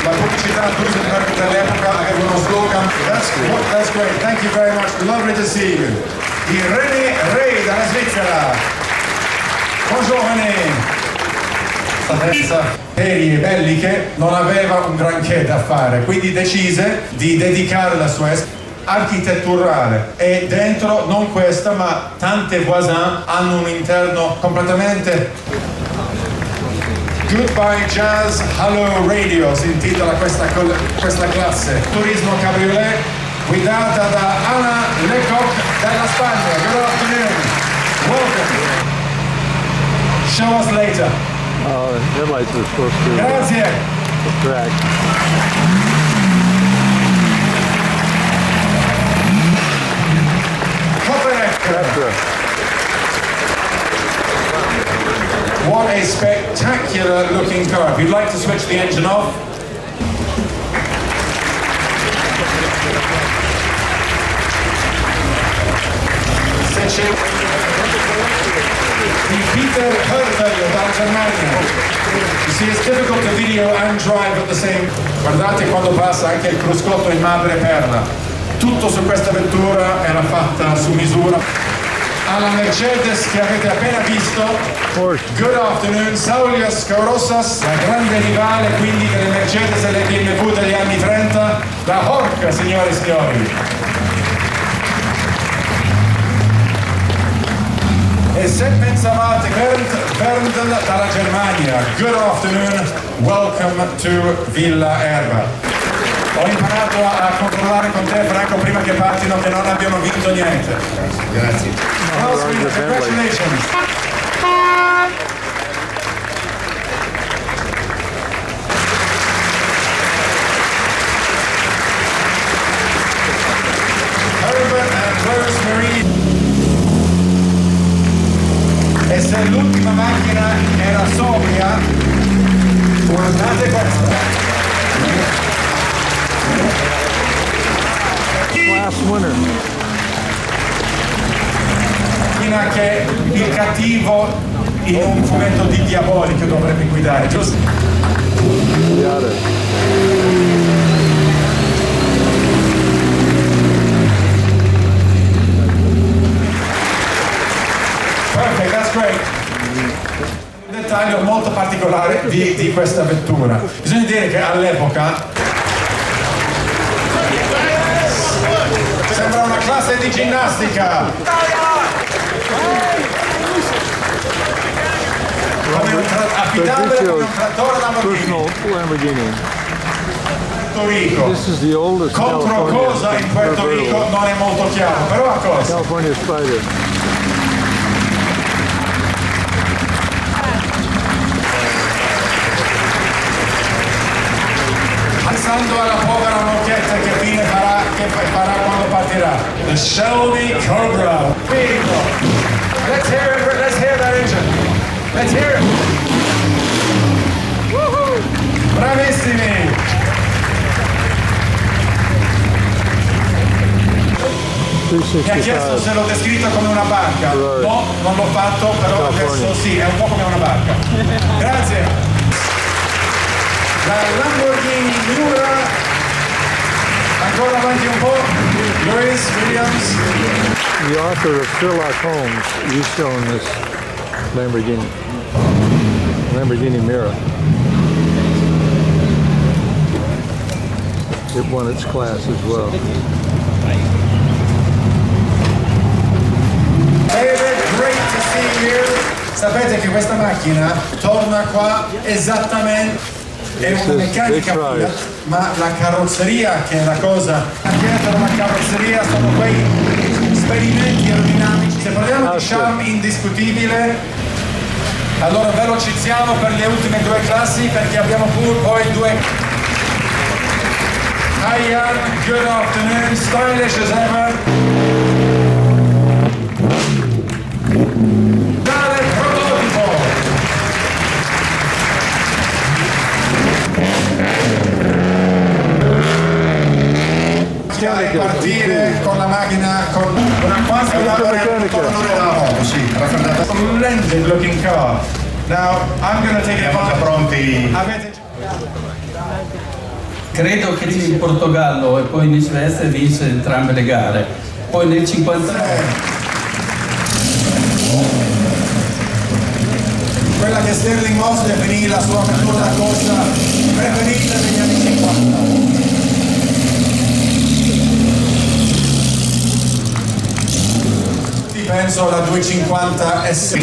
Speaker 11: La pubblicità Duesenberg dell'epoca aveva uno slogan. That's great. Thank you very much. Lovely to see you. Di René Rey dalla Svizzera. Bonjour René.
Speaker 19: serie belliche non aveva un granché da fare, quindi decise di dedicare la sua architetturale e dentro non questa ma tante voisin hanno un interno completamente. Goodbye Jazz, Hello Radio si intitola questa classe. Turismo Cabriolet guidata da Ana Lecoq dalla Spagna. Good afternoon. Welcome. Show us later.
Speaker 1: Oh, the headlights are supposed to
Speaker 19: Grazie.
Speaker 1: distract.
Speaker 19: What a spectacular looking car. If you'd like to switch the engine off. Di Peter Hörtel dalla Germania. You see, it's difficult to video and drive at the same. Guardate quando passa anche il cruscotto in madre perla. Tutto su questa vettura era fatta su misura. Alla Mercedes che avete appena visto. Good afternoon, Saulius Caurosas, la grande rivale quindi delle Mercedes e le BMW degli anni 30, la Hork, signore e signori. E se pensavate, Vendley dalla Germania, good afternoon, welcome to Vila Erba. Ho imparato a controllare con te, Franco, prima che partino, che non abbiamo vinto niente. Grazie. Congratulations. Herbert and Rosemary. E se l'ultima macchina era sobria, guardate questa.
Speaker 1: Class winner.
Speaker 19: Che il cattivo in un fumetto di Diabolico dovrebbe guidare, giusto? Perfect, that's great. Un dettaglio molto particolare di questa vettura. Bisogna dire che all'epoca sembra una classe di ginnastica. Come un affidabile come un trattore Lamborghini. Puerto Rico. Contro cosa in Puerto Rico non è molto chiaro, però a cosa?
Speaker 1: California Spider.
Speaker 19: Pensando alla povera moquetta che fine farà quando partirà. The Shelby Cobra. Let's hear that engine. Let's hear it. Woohoo! Bravissimi. Mi ha chiesto se l'ho descritto come una barca. No, non l'ho fatto, però adesso sì, è un po' come una barca. Grazie. La Lamborghini Miura, ancora avanti un po', Louis Williams.
Speaker 1: The author of Sherlock Holmes used to own this Lamborghini Miura. It won its class as well.
Speaker 19: David, great to see you. Sapete che questa macchina torna qua esattamente. È una meccanica Fiat, ma la carrozzeria che è la cosa dietro la carrozzeria sono quei esperimenti aerodinamici. Se parliamo di charme indiscutibile, allora velocizziamo per le ultime due classi perché abbiamo poi due. Hi Jan, good afternoon, stylish as ever. Dale prototipo. Partire con la macchina con una quasi una moto, sì, raffreddata. Splendid looking car. Now I'm going to take it on. Pronti?
Speaker 20: Credo che in Portogallo e poi in Svezia vinse entrambe le gare. Poi nel 53
Speaker 19: quella che Stirling Moss definì la sua vettura da corsa preferita degli anni 50. Penso alla 250 S,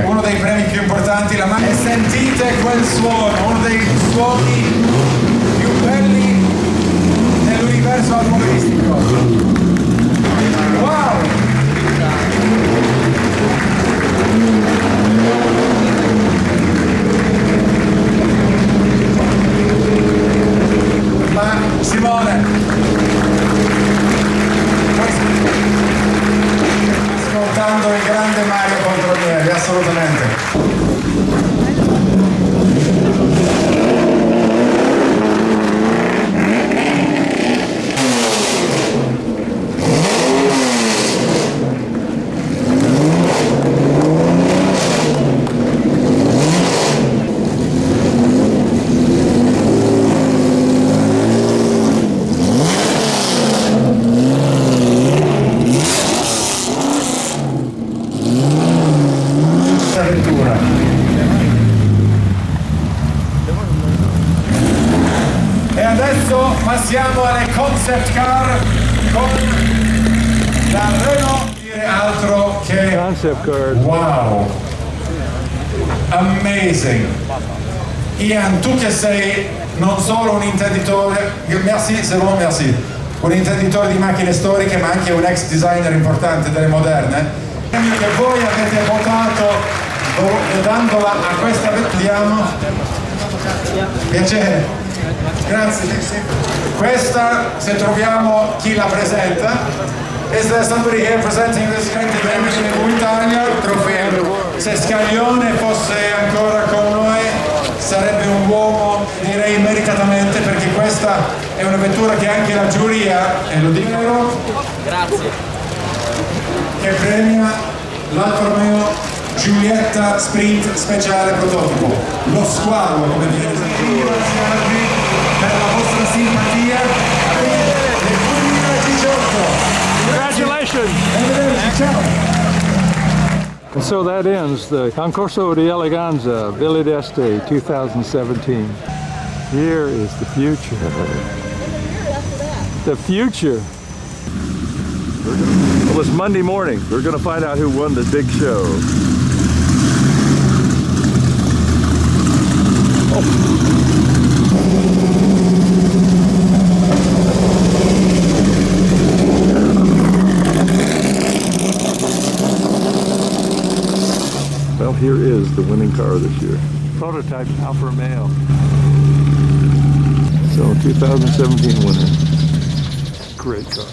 Speaker 19: uno dei premi più importanti, la macchina. E sentite quel suono, uno dei suoni più belli nell'universo automobilistico. Wow! Ma Simone, ascoltando il grande Mario Controllieri, assolutamente. E adesso passiamo alle concept car con la Renault, dire altro che
Speaker 1: concept car.
Speaker 19: Wow, amazing. Ian, tu che sei non solo un intenditore, merci, c'est bon, merci, un intenditore di macchine storiche ma anche un ex designer importante delle moderne, che voi avete votato dandola a questa vediamo. Piacere, grazie. Questa, se troviamo chi la presenta, is there somebody here presenting this kind of image in Italia? Se Scaglione fosse ancora con noi sarebbe un uomo, direi meritatamente, perché questa è una vettura che anche la giuria, e lo dico,
Speaker 14: Grazie.
Speaker 19: che premia l'Alfa Romeo Giulietta Sprint speciale prototipo, lo squalo, come viene detto. Per la vostra simpatia del 2018.
Speaker 1: Congratulations!
Speaker 19: Arrivederci, ciao!
Speaker 1: And so that ends the Concorso di Eleganza Vila d'Este 2017. Here is the future. The future. Well, it's Monday morning. We're going to find out who won the big show. Well, here is the winning car this year. Prototype Alfa Romeo. So 2017 winner. Great car.